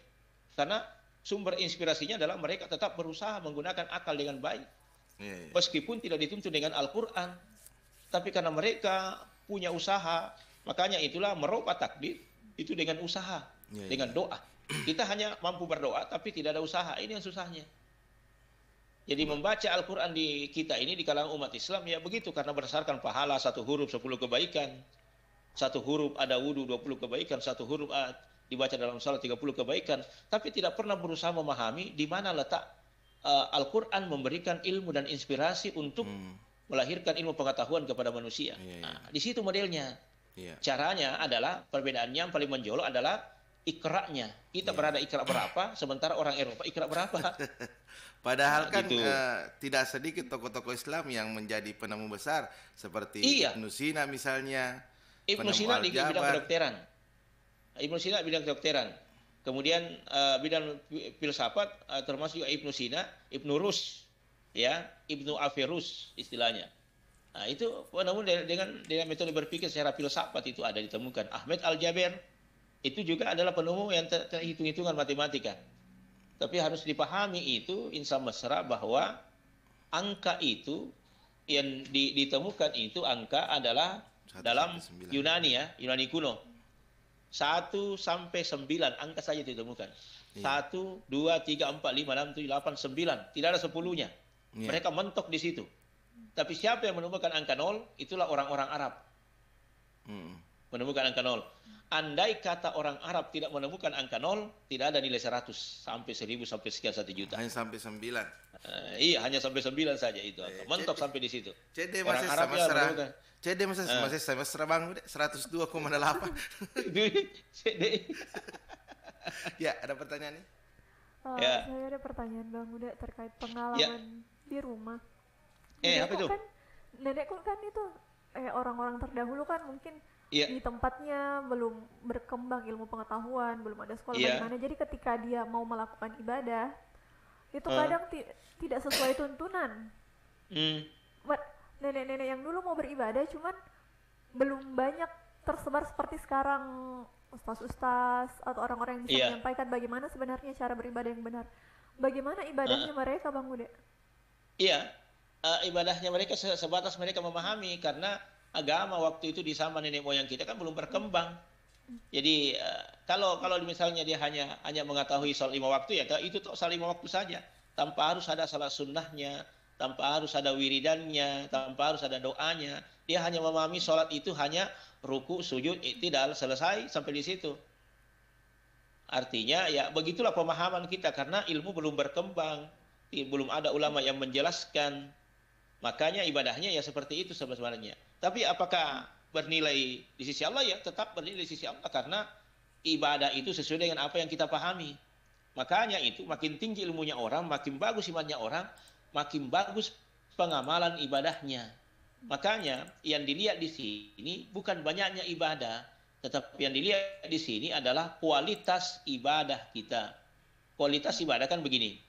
karena sumber inspirasinya adalah mereka tetap berusaha menggunakan akal dengan baik. Meskipun tidak dituntut dengan Al-Quran, tapi karena mereka punya usaha, makanya itulah merubah takdir itu dengan usaha, dengan doa. Kita hanya mampu berdoa, tapi tidak ada usaha. Ini yang susahnya. Jadi membaca Al-Quran di kita ini, di kalangan umat Islam, ya begitu. Karena berdasarkan pahala, 1 huruf 10 kebaikan. 1 huruf ada wudhu 20 kebaikan. 1 huruf dibaca dalam salat 30 kebaikan. Tapi tidak pernah berusaha memahami di mana letak Al-Quran memberikan ilmu dan inspirasi untuk melahirkan ilmu pengetahuan kepada manusia. Nah, di situ modelnya. Caranya adalah, perbedaannya yang paling menjolok adalah ikra'nya. Kita berada ikra' berapa, sementara orang Eropa ikra' berapa. Padahal kan tidak sedikit tokoh-tokoh Islam yang menjadi penemu besar, seperti Ibnu Sina misalnya. Ibnu Sina di bidang kedokteran. Ibnu Sina bidang kedokteran. Kemudian bidang filsafat termasuk juga Ibnu Sina, Ibnu Rus, ya, Ibnu Averus istilahnya. Nah, itu penemu dengan metode berpikir secara filsafat itu ada ditemukan. Ahmed Al-Jaber itu juga adalah penemu yang terhitung-hitungan matematika. Tapi harus dipahami itu insan mesra bahwa angka itu yang ditemukan itu angka adalah dalam Yunani, ya, Yunani kuno. 1 sampai 9 angka saja ditemukan. 1, 2, 3, 4, 5, 6, 7, 8, 9. Tidak ada 10-nya. Mereka mentok di situ. Tapi siapa yang menemukan angka 0? Itulah orang-orang Arab. Menemukan angka 0. Andai kata orang Arab tidak menemukan angka 0, tidak ada nilai 100 sampai 1000 sampai sekian 1 juta. Hanya sampai 9. Iya, hanya sampai 9 saja itu. Mentok sampai di situ. CD masih sama CD masih semester Bang, 102,8. CD. Ya, ada pertanyaan nih? Saya ada pertanyaan Bang Uda terkait pengalaman di rumah. Apa itu? Kan, nenekku kan itu orang-orang terdahulu kan mungkin di tempatnya belum berkembang ilmu pengetahuan, belum ada sekolah bagaimana. Jadi ketika dia mau melakukan ibadah, itu kadang tidak sesuai tuntunan. Nenek-nenek yang dulu mau beribadah cuman belum banyak tersebar seperti sekarang ustaz-ustaz atau orang-orang yang bisa menyampaikan bagaimana sebenarnya cara beribadah yang benar. Bagaimana ibadahnya mereka Bang Uda? Iya, ibadahnya mereka sebatas mereka memahami, karena agama waktu itu di zaman nenek moyang kita kan belum berkembang. Jadi kalau misalnya dia hanya mengetahui salat 5 waktu, ya itu salat 5 waktu saja, tanpa harus ada salat sunnahnya, tanpa harus ada wiridannya, tanpa harus ada doanya. Dia hanya memahami salat itu hanya ruku, sujud, i'tidal, selesai sampai di situ. Artinya ya begitulah pemahaman kita, karena ilmu belum berkembang, belum ada ulama yang menjelaskan. Makanya ibadahnya ya seperti itu sebenarnya. Tapi apakah bernilai di sisi Allah? Ya tetap bernilai di sisi Allah, karena ibadah itu sesuai dengan apa yang kita pahami. Makanya itu makin tinggi ilmunya orang, makin bagus imannya orang, makin bagus pengamalan ibadahnya. Makanya yang dilihat di sini bukan banyaknya ibadah, tetapi yang dilihat di sini adalah kualitas ibadah kita. Kualitas ibadah kan begini.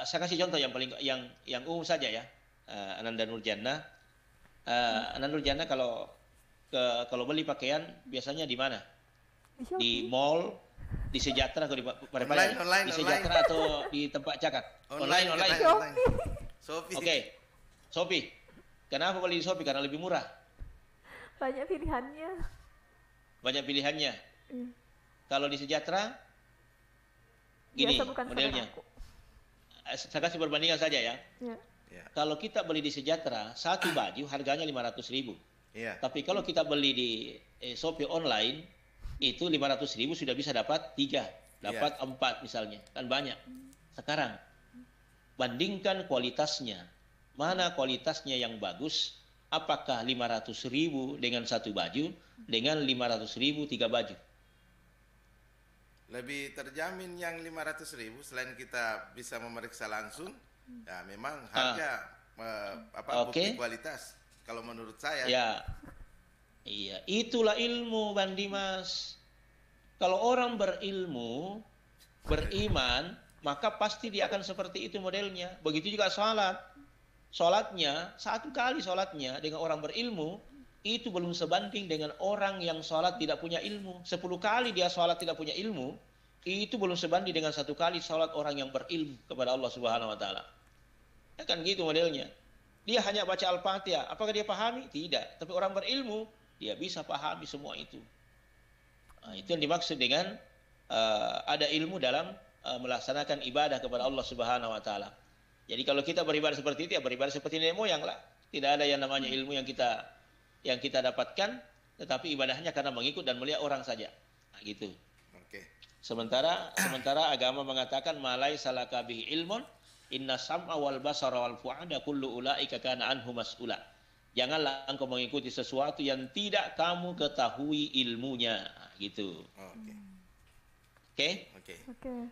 Saya kasih contoh yang paling yang umum saja ya. Ananda Nurjana. Ananda Nurjana kalau beli pakaian biasanya di mana? Di mall, di Sejahtera atau di online, Sejahtera atau di tempat cakap? Online. Oke. Shopee. Kenapa beli di Shopee? Karena lebih murah. Banyak pilihannya. Kalau di Sejahtera gini modelnya. Saya kasih perbandingan saja ya. Kalau kita beli di Sejahtera, 1 baju harganya 500.000. Tapi kalau kita beli di Shopee online, itu 500.000 sudah bisa dapat 3, dapat 4 misalnya. Kan banyak. Sekarang, bandingkan kualitasnya. Mana kualitasnya yang bagus? Apakah 500.000 dengan 1 baju, dengan 500.000 3 baju? Lebih terjamin yang 500.000, selain kita bisa memeriksa langsung. Ya memang harga bukti kualitas. kalau menurut saya. Ya, iya, itulah ilmu, Bang Dimas. Kalau orang berilmu, beriman, maka pasti dia akan seperti itu modelnya. Begitu juga sholat. Sholatnya, satu kali sholatnya dengan orang berilmu, itu belum sebanding dengan orang yang sholat tidak punya ilmu. 10 kali dia sholat tidak punya ilmu, itu belum sebanding dengan 1 kali sholat orang yang berilmu kepada Allah Subhanahu wa Ta'ala. Ya kan gitu modelnya. Dia hanya baca Al-Fatihah. Apakah dia pahami? Tidak. Tapi orang berilmu, dia bisa pahami semua itu. Nah, itu yang dimaksud dengan ada ilmu dalam melaksanakan ibadah kepada Allah Subhanahu wa Ta'ala. Jadi kalau kita beribadah seperti itu, ya beribadah seperti nenek moyang lah. Tidak ada yang namanya ilmu yang kita dapatkan, tetapi ibadahnya karena mengikut dan melihat orang saja. Nah, gitu. Oke. Sementara agama mengatakan malai salaka bihi ilmun inna sam'a wal basara wal fu'ada kullu ulaika kana anhu mas'ula. Janganlah engkau mengikuti sesuatu yang tidak kamu ketahui ilmunya. Nah, gitu. Oke.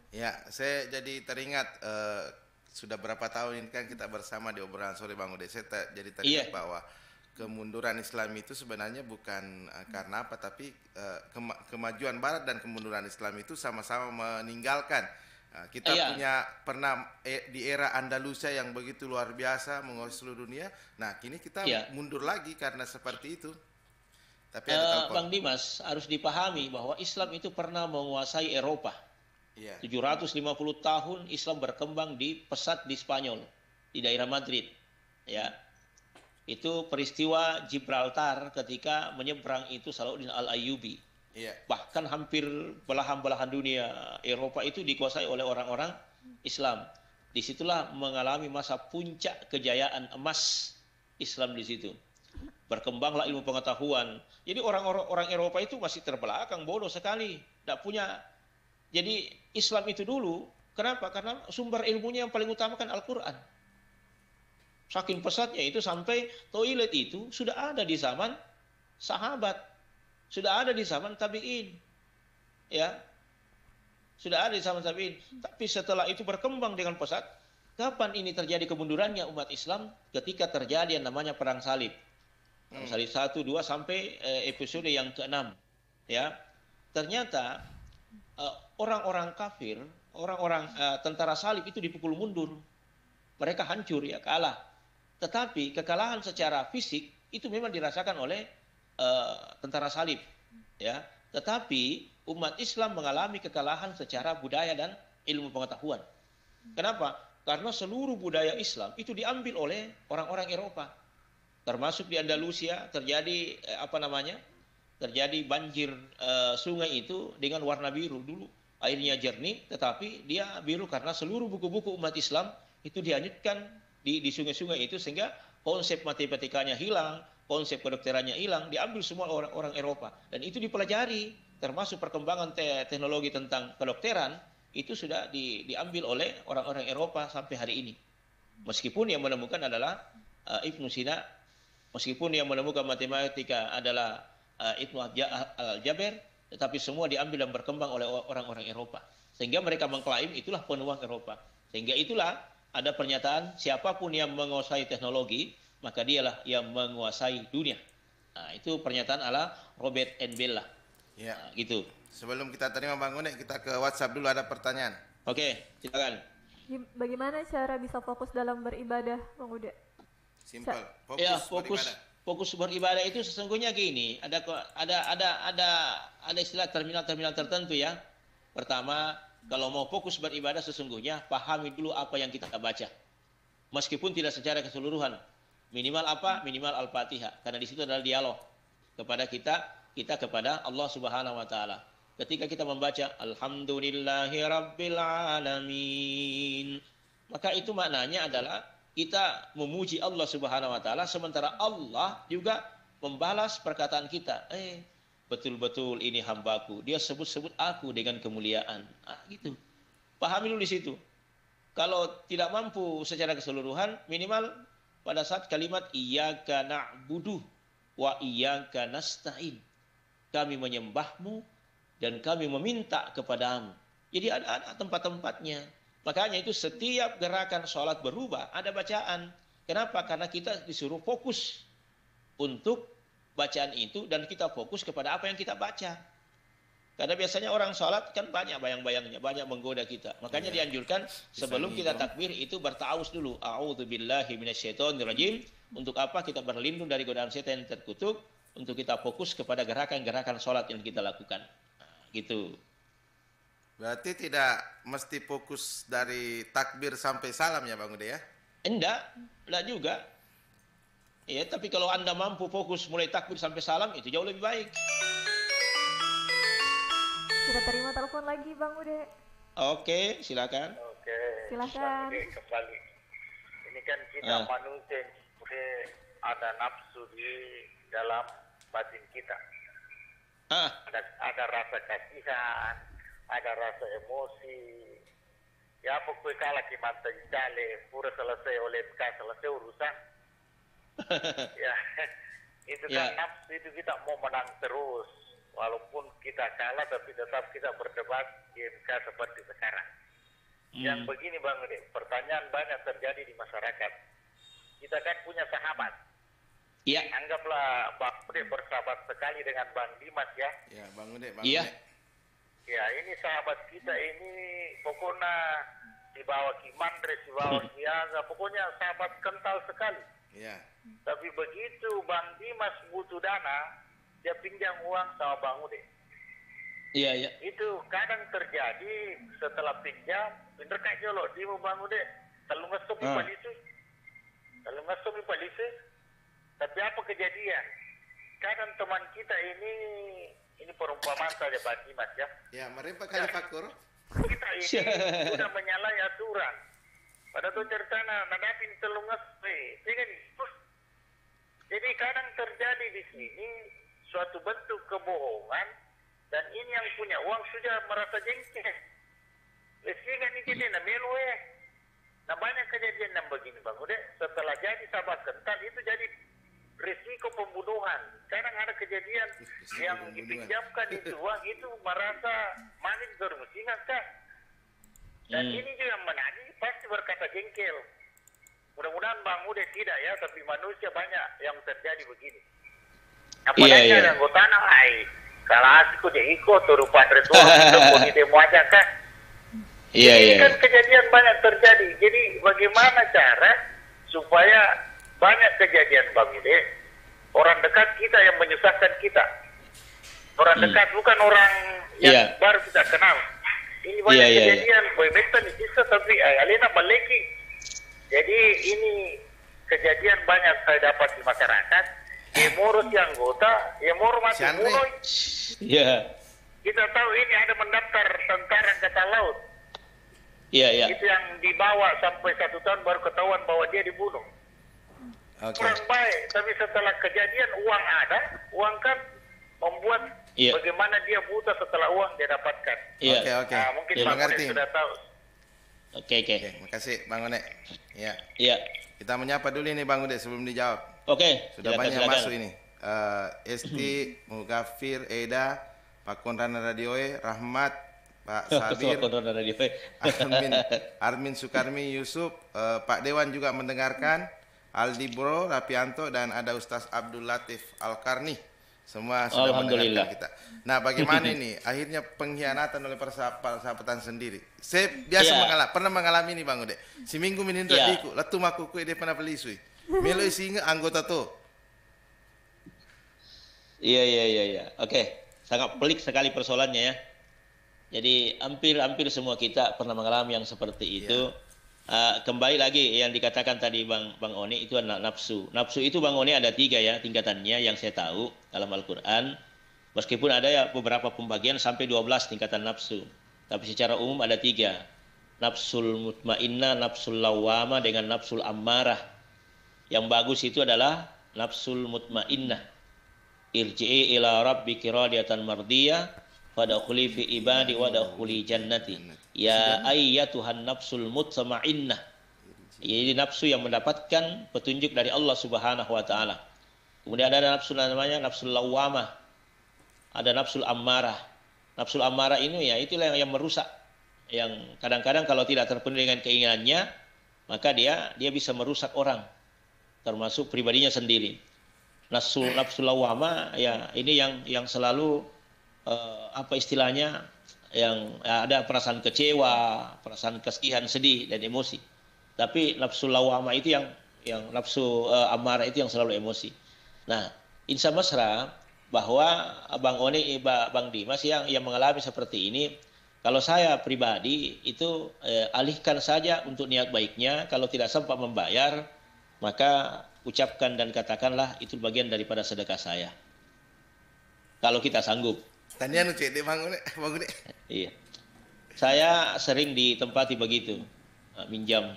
Ya, saya jadi teringat sudah berapa tahun ini kan kita bersama di obrolan sore Bang Ude. Saya jadi teringat bahwa kemunduran Islam itu sebenarnya bukan karena apa, tapi kemajuan Barat dan kemunduran Islam itu sama-sama meninggalkan. Kita pernah di era Andalusia yang begitu luar biasa menguasai seluruh dunia. Nah, kini kita mundur lagi karena seperti itu. Tapi Bang Dimas, harus dipahami bahwa Islam itu pernah menguasai Eropa. 750 tahun Islam berkembang di pesat di Spanyol, di daerah Madrid. Ya. Itu peristiwa Gibraltar ketika menyeberang itu Salahuddin Al-Ayyubi. Bahkan hampir belahan-belahan dunia Eropa itu dikuasai oleh orang-orang Islam. Disitulah mengalami masa puncak kejayaan emas Islam di situ. Berkembanglah ilmu pengetahuan. Jadi orang Eropa itu masih terbelakang, bodoh sekali, tidak punya. Jadi Islam itu dulu, kenapa? Karena sumber ilmunya yang paling utama kan Al-Quran. Saking pesatnya itu sampai toilet itu sudah ada di zaman sahabat, sudah ada di zaman tabi'in, ya, sudah ada di zaman tabi'in. Tapi setelah itu berkembang dengan pesat. Kapan ini terjadi kemundurannya umat Islam? Ketika terjadi yang namanya perang salib. Perang salib 1, 2 sampai episode yang ke-6. Ya, ternyata orang-orang kafir, orang-orang tentara salib itu dipukul mundur. Mereka hancur, ya, kalah. Tetapi kekalahan secara fisik itu memang dirasakan oleh tentara salib, ya. Tetapi umat Islam mengalami kekalahan secara budaya dan ilmu pengetahuan. Kenapa? Karena seluruh budaya Islam itu diambil oleh orang-orang Eropa. Termasuk di Andalusia terjadi terjadi banjir sungai itu dengan warna biru. Dulu airnya jernih, tetapi dia biru karena seluruh buku-buku umat Islam itu dihanyutkan di sungai-sungai itu, sehingga konsep matematikanya hilang, konsep kedokterannya hilang, diambil semua orang-orang Eropa. Dan itu dipelajari, termasuk perkembangan teknologi tentang kedokteran, itu sudah diambil oleh orang-orang Eropa sampai hari ini. Meskipun yang menemukan adalah Ibnu Sina, meskipun yang menemukan matematika adalah Ibnu Al-Jaber, tetapi semua diambil dan berkembang oleh orang-orang Eropa. Sehingga mereka mengklaim itulah penuang Eropa. Sehingga itulah ada pernyataan siapapun yang menguasai teknologi, maka dialah yang menguasai dunia. Nah, itu pernyataan ala Robert N. Bell lah. Ya. Nah, gitu. Sebelum kita terima Bang Ude, kita ke WhatsApp dulu, ada pertanyaan. Oke, silakan. Bagaimana cara bisa fokus dalam beribadah, Bang Ude? Simpel. Fokus beribadah itu sesungguhnya gini, ada istilah terminal-terminal tertentu ya. Pertama, kalau mau fokus beribadah sesungguhnya pahami dulu apa yang kita baca. Meskipun tidak secara keseluruhan. Minimal apa? Minimal Al-Fatihah. Karena di situ adalah dialog kepada kita kepada Allah Subhanahu wa taala. Ketika kita membaca Alhamdulillahirabbil alamin, maka itu maknanya adalah kita memuji Allah Subhanahu wa taala, sementara Allah juga membalas perkataan kita. Betul-betul ini hambaku, dia sebut-sebut aku dengan kemuliaan. Gitu. Pahami dulu di situ. Kalau tidak mampu secara keseluruhan, minimal pada saat kalimat iyyaka na'budu wa iyyaka nasta'in. Kami menyembahmu dan kami meminta kepadamu. Jadi ada tempat-tempatnya. Makanya itu setiap gerakan sholat berubah, ada bacaan. Kenapa? Karena kita disuruh fokus. untuk bacaan itu dan kita fokus kepada apa yang kita baca. Karena biasanya orang sholat kan banyak bayang-bayangnya, banyak menggoda kita. Makanya dianjurkan sebelum kita takbir itu bertaus dulu. A'udzubillahi minasyaitonirrajim. Untuk apa? Kita berlindung dari godaan setan yang terkutuk. Untuk kita fokus kepada gerakan-gerakan sholat yang kita lakukan. Nah, gitu. Berarti tidak mesti fokus dari takbir sampai salam ya Bang Ude ya? Enggak juga. Ya, tapi kalau Anda mampu fokus mulai takbir sampai salam itu jauh lebih baik. Kita terima telepon lagi Bang Ude. Oke, silakan. Oke. Silakan. Kembali. Ini kan kita manusia udah ada nafsu di dalam batin kita. Ada rasa kasihan, ada rasa emosi. Ya pokoknya kalah kimanta jale, pura selesai oleh selesai urusan. Ya, itu kan nafsu itu kita mau menang terus. Walaupun kita kalah tapi tetap kita berdebat di MK seperti sekarang. Yang begini Bang Ude, pertanyaan banyak terjadi di masyarakat. Kita kan punya sahabat. Iya. Anggaplah Bang Ude bersahabat sekali dengan Bang Dimas ya. Ya Bang Ude, Iya. Ya ini sahabat kita ini pokoknya di bawah Ki Mandres, di bawah Ki Aga, pokoknya sahabat kental sekali. Iya. Tapi begitu Bang Dimas butuh dana, dia pinjam uang sama Bang Ude. Iya, iya. Itu kadang terjadi setelah pinjam, pinter kak jolo, di Bang Ude, kalau ngesop polisi, tapi apa kejadian? Kadang teman kita ini perumpamaan saja Bang Dimas ya. Ya, mereka kali fakur. Kita ini sudah menyalahi aturan. Pada tuh ceritanya, nadapin telungas, jadi kadang terjadi di sini suatu bentuk kebohongan dan ini yang punya uang sudah merasa jengkel. Sehingga ini jadi namanya nah banyak kejadian yang begini Bang Ude. Setelah jadi sahabat kental itu jadi risiko pembunuhan. Kadang ada kejadian yang dipinjamkan itu uang itu merasa manis bermusingan kan. Dan ini juga yang menagih pasti berkata jengkel. Mudah-mudahan Bang Ude tidak ya, tapi manusia banyak yang terjadi begini. Apalagi yang gue tanah kalau asik udah ikut turupan ritual itu demo aja kan. Ini kan kejadian banyak terjadi. Jadi bagaimana cara supaya banyak kejadian Bang Ude, orang dekat kita yang menyusahkan kita. Orang dekat bukan orang yang baru kita kenal. Ini banyak kejadian, boy beta nih bisa tapi alena baleki. Jadi ini kejadian banyak saya dapat di masyarakat. Emoro si anggota, emoro mati mulai. Iya. Kita tahu ini ada mendaftar tentara angkatan laut. Iya. Itu yang dibawa sampai 1 tahun baru ketahuan bahwa dia dibunuh. Kurang baik, tapi setelah kejadian uang ada, uang kan membuat bagaimana dia buta setelah uang dia dapatkan. Oke. Nah, mungkin Bang Ude sudah tahu. Oke. Makasih Bang Ude. Iya. Kita menyapa dulu ini Bang Ude sebelum dijawab. Oke. Sudah banyak yang masuk ini. Esti, Mugafir, Eda, Pak Konrana Radioe, Rahmat, Pak Sabir, Armin Sukarmi, Yusuf, Pak Dewan juga mendengarkan, Aldi Bro, Rapianto, dan ada Ustaz Abdul Latif Al-Karni. Semua sudah mendengarkan kita. Nah, bagaimana ini? Akhirnya pengkhianatan oleh persahabatan sendiri. Saya biasa pernah mengalami ini Bang Ude. Seminggu minindra diku, letu makuku dia pernah pelisui. Melo singa anggota tuh. Iya. Oke, sangat pelik sekali persoalannya ya. Jadi hampir semua kita pernah mengalami yang seperti itu. Kembali lagi yang dikatakan tadi Bang Oni itu adalah nafsu. Nafsu itu Bang Oni ada 3 ya tingkatannya yang saya tahu dalam Al-Quran. Meskipun ada ya beberapa pembagian sampai 12 tingkatan nafsu. Tapi secara umum ada 3. Nafsul mutmainnah, nafsul lawwamah dengan nafsul ammarah. Yang bagus itu adalah nafsul mutmainnah. Irji'i ila rabbiki radiyatan mardiyah fadkhuli fi ibadi wadkhuli jannati. Ya ayyatuhan nafsul mutmainnah. Jadi nafsu yang mendapatkan petunjuk dari Allah Subhanahu wa taala. Kemudian ada nafsu namanya nafsul lawwamah. Ada nafsul ammarah. Nafsul ammarah ini ya itulah yang merusak. Yang kadang-kadang kalau tidak terpenuhi dengan keinginannya, maka dia bisa merusak orang, termasuk pribadinya sendiri. nafsu lawama ya ini yang selalu apa istilahnya, yang ada perasaan kecewa, perasaan kesedihan, sedih dan emosi. Tapi nafsu lawama itu yang nafsu amarah itu yang selalu emosi. Nah, insya mesra bahwa Bang Oni, Bang Dimas yang mengalami seperti ini, kalau saya pribadi itu alihkan saja untuk niat baiknya. Kalau tidak sempat membayar, maka ucapkan dan katakanlah itu bagian daripada sedekah saya. Kalau kita sanggup. Tanya nu cek Bang Uni. Iya. Saya sering ditempati begitu, minjam.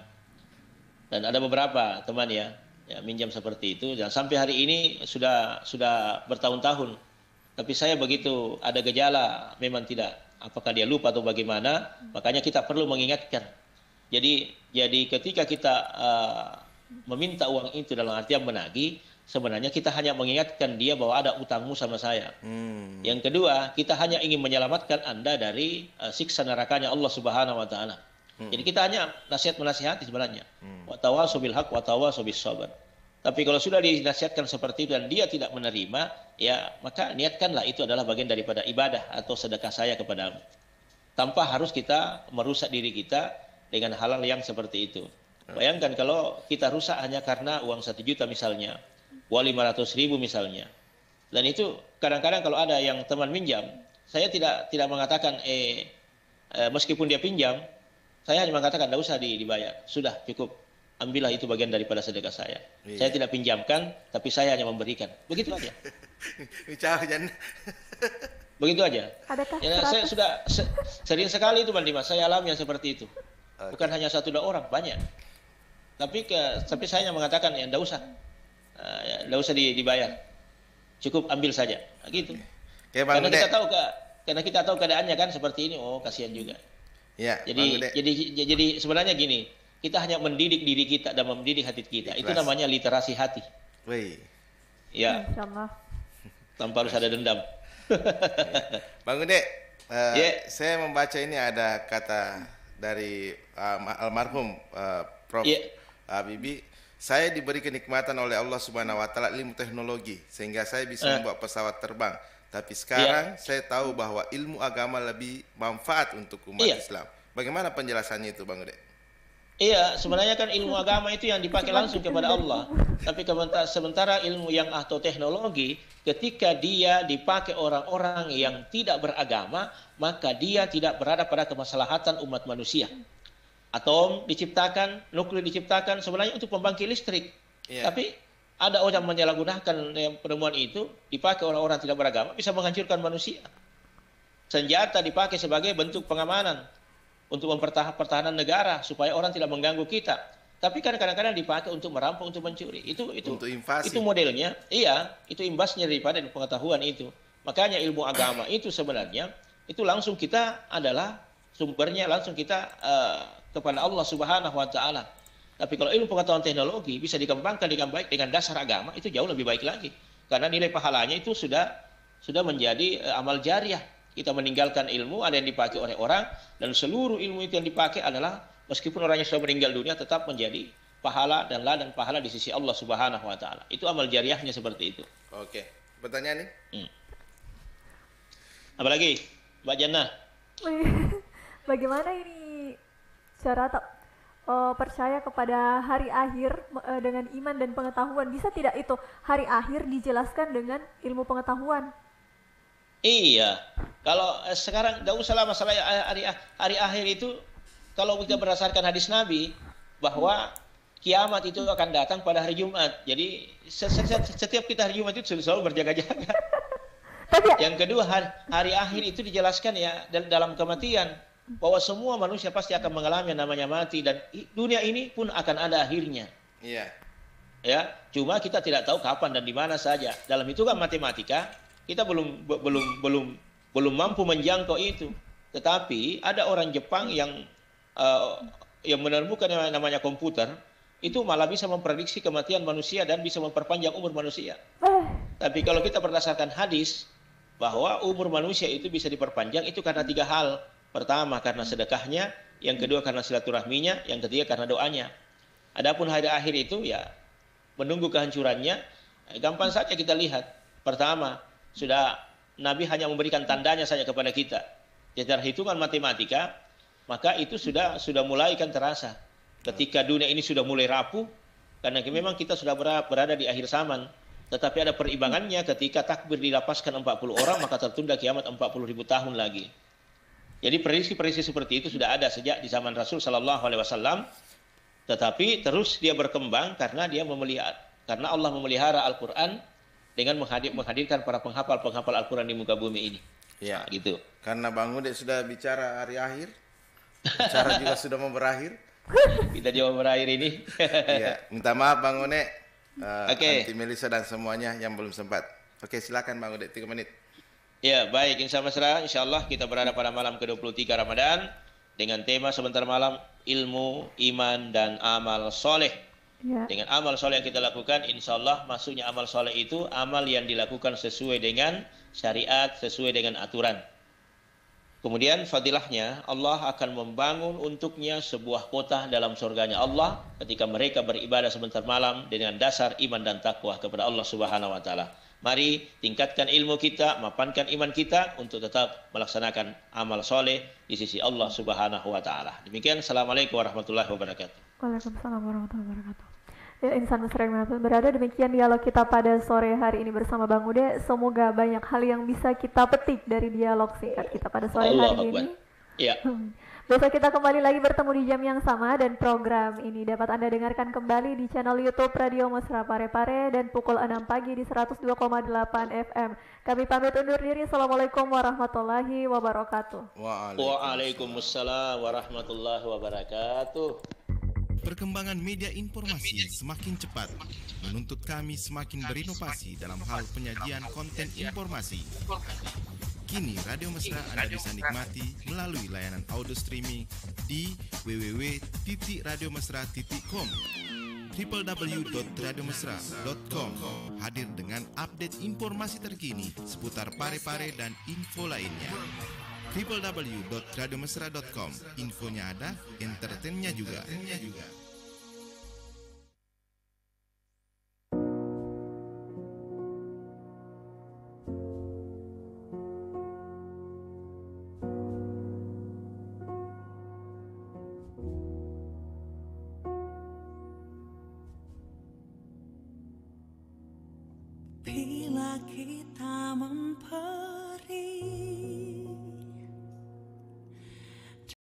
Dan ada beberapa teman ya minjam seperti itu, dan sampai hari ini sudah bertahun-tahun. Tapi saya begitu ada gejala memang tidak, apakah dia lupa atau bagaimana, makanya kita perlu mengingatkan. Jadi ketika kita meminta uang itu dalam artian menagih, sebenarnya kita hanya mengingatkan dia bahwa ada utangmu sama saya. Yang kedua, kita hanya ingin menyelamatkan Anda dari siksa nerakanya Allah Subhanahu wa taala. Jadi kita hanya menasihati sebenarnya. Wa tawasau bil haq wa tawasau bis sabr. Tapi kalau sudah dinasihatkan seperti itu dan dia tidak menerima, ya maka niatkanlah itu adalah bagian daripada ibadah atau sedekah saya kepadamu. Tanpa harus kita merusak diri kita dengan hal-hal yang seperti itu. Bayangkan kalau kita rusak hanya karena uang 1 juta misalnya, uang 500.000 misalnya. Dan itu kadang-kadang kalau ada yang teman minjam, saya tidak mengatakan meskipun dia pinjam, saya hanya mengatakan tidak usah dibayar, sudah cukup, ambillah itu bagian daripada sedekah saya. Iya. Saya tidak pinjamkan, tapi saya hanya memberikan. Begitu aja. Begitu aja. Ya, saya sudah sering sekali itu Bang Dimas, saya alami yang seperti itu. Okay. Bukan hanya 1-2 orang, banyak. Tapi saya hanya mengatakan ya tidak usah dibayar, cukup ambil saja, gitu. Okay, karena kita tahu keadaannya kan seperti ini, kasihan juga. Ya, jadi sebenarnya gini, kita hanya mendidik diri kita dan mendidik hati kita. Ikhlas. Itu namanya literasi hati. Wih. Ya. Insyaallah. Tanpa harus ada dendam. Bang Ude, saya membaca ini ada kata dari almarhum Prof. Habibie. Saya diberi kenikmatan oleh Allah Subhanahu wa taala ilmu teknologi sehingga saya bisa membuat pesawat terbang. Tapi sekarang saya tahu bahwa ilmu agama lebih manfaat untuk umat Islam. Bagaimana penjelasannya itu, Bang Ude? Iya, sebenarnya kan ilmu agama itu yang dipakai langsung kepada Allah. Tapi sementara ilmu yang atau teknologi, ketika dia dipakai orang-orang yang tidak beragama, maka dia tidak berada pada kemaslahatan umat manusia. Atom diciptakan, nuklir diciptakan sebenarnya untuk pembangkit listrik. Tapi ada orang menyalahgunakan penemuan itu, dipakai orang-orang tidak beragama, bisa menghancurkan manusia. Senjata dipakai sebagai bentuk pengamanan untuk pertahanan negara supaya orang tidak mengganggu kita. Tapi kan kadang-kadang dipakai untuk merampok, untuk mencuri. Itu untuk invasi. Itu modelnya. Iya, itu imbasnya daripada pengetahuan itu. Makanya ilmu agama itu sebenarnya itu langsung kita adalah sumbernya langsung kita kepada Allah Subhanahu wa taala. Tapi kalau ilmu pengetahuan teknologi bisa dikembangkan dengan baik dengan dasar agama, itu jauh lebih baik lagi. Karena nilai pahalanya itu sudah menjadi amal jariah. Kita meninggalkan ilmu, ada yang dipakai oleh orang, dan seluruh ilmu itu yang dipakai adalah meskipun orangnya sudah meninggal dunia tetap menjadi pahala dan ladang pahala di sisi Allah Subhanahu wa taala. Itu amal jariahnya seperti itu. Oke. Pertanyaan nih? Apalagi Mbak Jannah? Bagaimana ini cara percaya kepada hari akhir dengan iman dan pengetahuan? Bisa tidak itu hari akhir dijelaskan dengan ilmu pengetahuan? Iya, kalau sekarang tidak usah lah masalah hari akhir itu. Kalau kita berdasarkan hadis Nabi bahwa kiamat itu akan datang pada hari Jumat. Jadi setiap kita hari Jumat itu selalu berjaga-jaga. Yang kedua, hari akhir itu dijelaskan ya dalam kematian, bahwa semua manusia pasti akan mengalami yang namanya mati, dan dunia ini pun akan ada akhirnya. Iya. Ya, cuma kita tidak tahu kapan dan di mana saja. Dalam hitungan matematika kita belum mampu menjangkau itu. Tetapi ada orang Jepang yang menemukan yang namanya komputer, itu malah bisa memprediksi kematian manusia dan bisa memperpanjang umur manusia. Tapi kalau kita berdasarkan hadis bahwa umur manusia itu bisa diperpanjang itu karena 3 hal. Pertama karena sedekahnya, yang kedua karena silaturahminya, yang ketiga karena doanya. Adapun hari akhir itu ya menunggu kehancurannya, Gampang saja kita lihat. Pertama, sudah Nabi hanya memberikan tandanya saja kepada kita. Secara hitungan matematika, maka itu sudah mulai kan terasa. Ketika dunia ini sudah mulai rapuh, karena memang kita sudah berada di akhir zaman. Tetapi ada perimbangannya ketika takbir dilapaskan 40 orang, maka tertunda kiamat 40.000 tahun lagi. Jadi prediksi-prediksi seperti itu sudah ada sejak di zaman Rasul Sallallahu Alaihi Wasallam. Tetapi terus dia berkembang karena Allah memelihara Al-Quran dengan menghadirkan para penghafal Al-Quran di muka bumi ini. Ya, gitu. Karena Bang Ude sudah bicara hari akhir, bicara juga sudah mau berakhir. Kita jawab berakhir ini. Iya, minta maaf Bang Ude, Oke. Anti Melisa dan semuanya yang belum sempat. Oke, silakan Bang Ude, 3 menit. Ya, baik. Insya Allah kita berada pada malam ke-23 Ramadan dengan tema sebentar malam ilmu, iman, dan amal soleh. Ya. Dengan amal soleh yang kita lakukan, insya Allah masuknya amal soleh itu amal yang dilakukan sesuai dengan syariat, sesuai dengan aturan. Kemudian fadilahnya Allah akan membangun untuknya sebuah kota dalam surganya Allah ketika mereka beribadah sebentar malam dengan dasar iman dan takwa kepada Allah Subhanahu wa taala. Mari tingkatkan ilmu kita, mapankan iman kita untuk tetap melaksanakan amal soleh di sisi Allah Subhanahu wa taala. Demikian, assalamualaikum warahmatullahi wabarakatuh. Waalaikumsalam warahmatullahi wabarakatuh. Ya, insan mesra dimanapun berada, demikian dialog kita pada sore hari ini bersama Bang Ude. Semoga banyak hal yang bisa kita petik dari dialog singkat kita pada sore hari ini. Ya. Besok kita kembali lagi bertemu di jam yang sama, dan program ini dapat Anda dengarkan kembali di channel YouTube Radio Mesra Parepare dan pukul 6 pagi di 102,8 FM. Kami pamit undur diri. Assalamualaikum warahmatullahi wabarakatuh. Waalaikumsalam warahmatullahi wabarakatuh. Perkembangan media informasi semakin cepat, menuntut kami semakin berinovasi dalam hal penyajian konten informasi. Kini Radio Mesra Anda bisa nikmati melalui layanan audio streaming di www.radiomesra.com, www.radiomesra.com, hadir dengan update informasi terkini seputar Parepare dan info lainnya. www.radiomesra.com, infonya ada, entertainnya juga. Bila kita memperi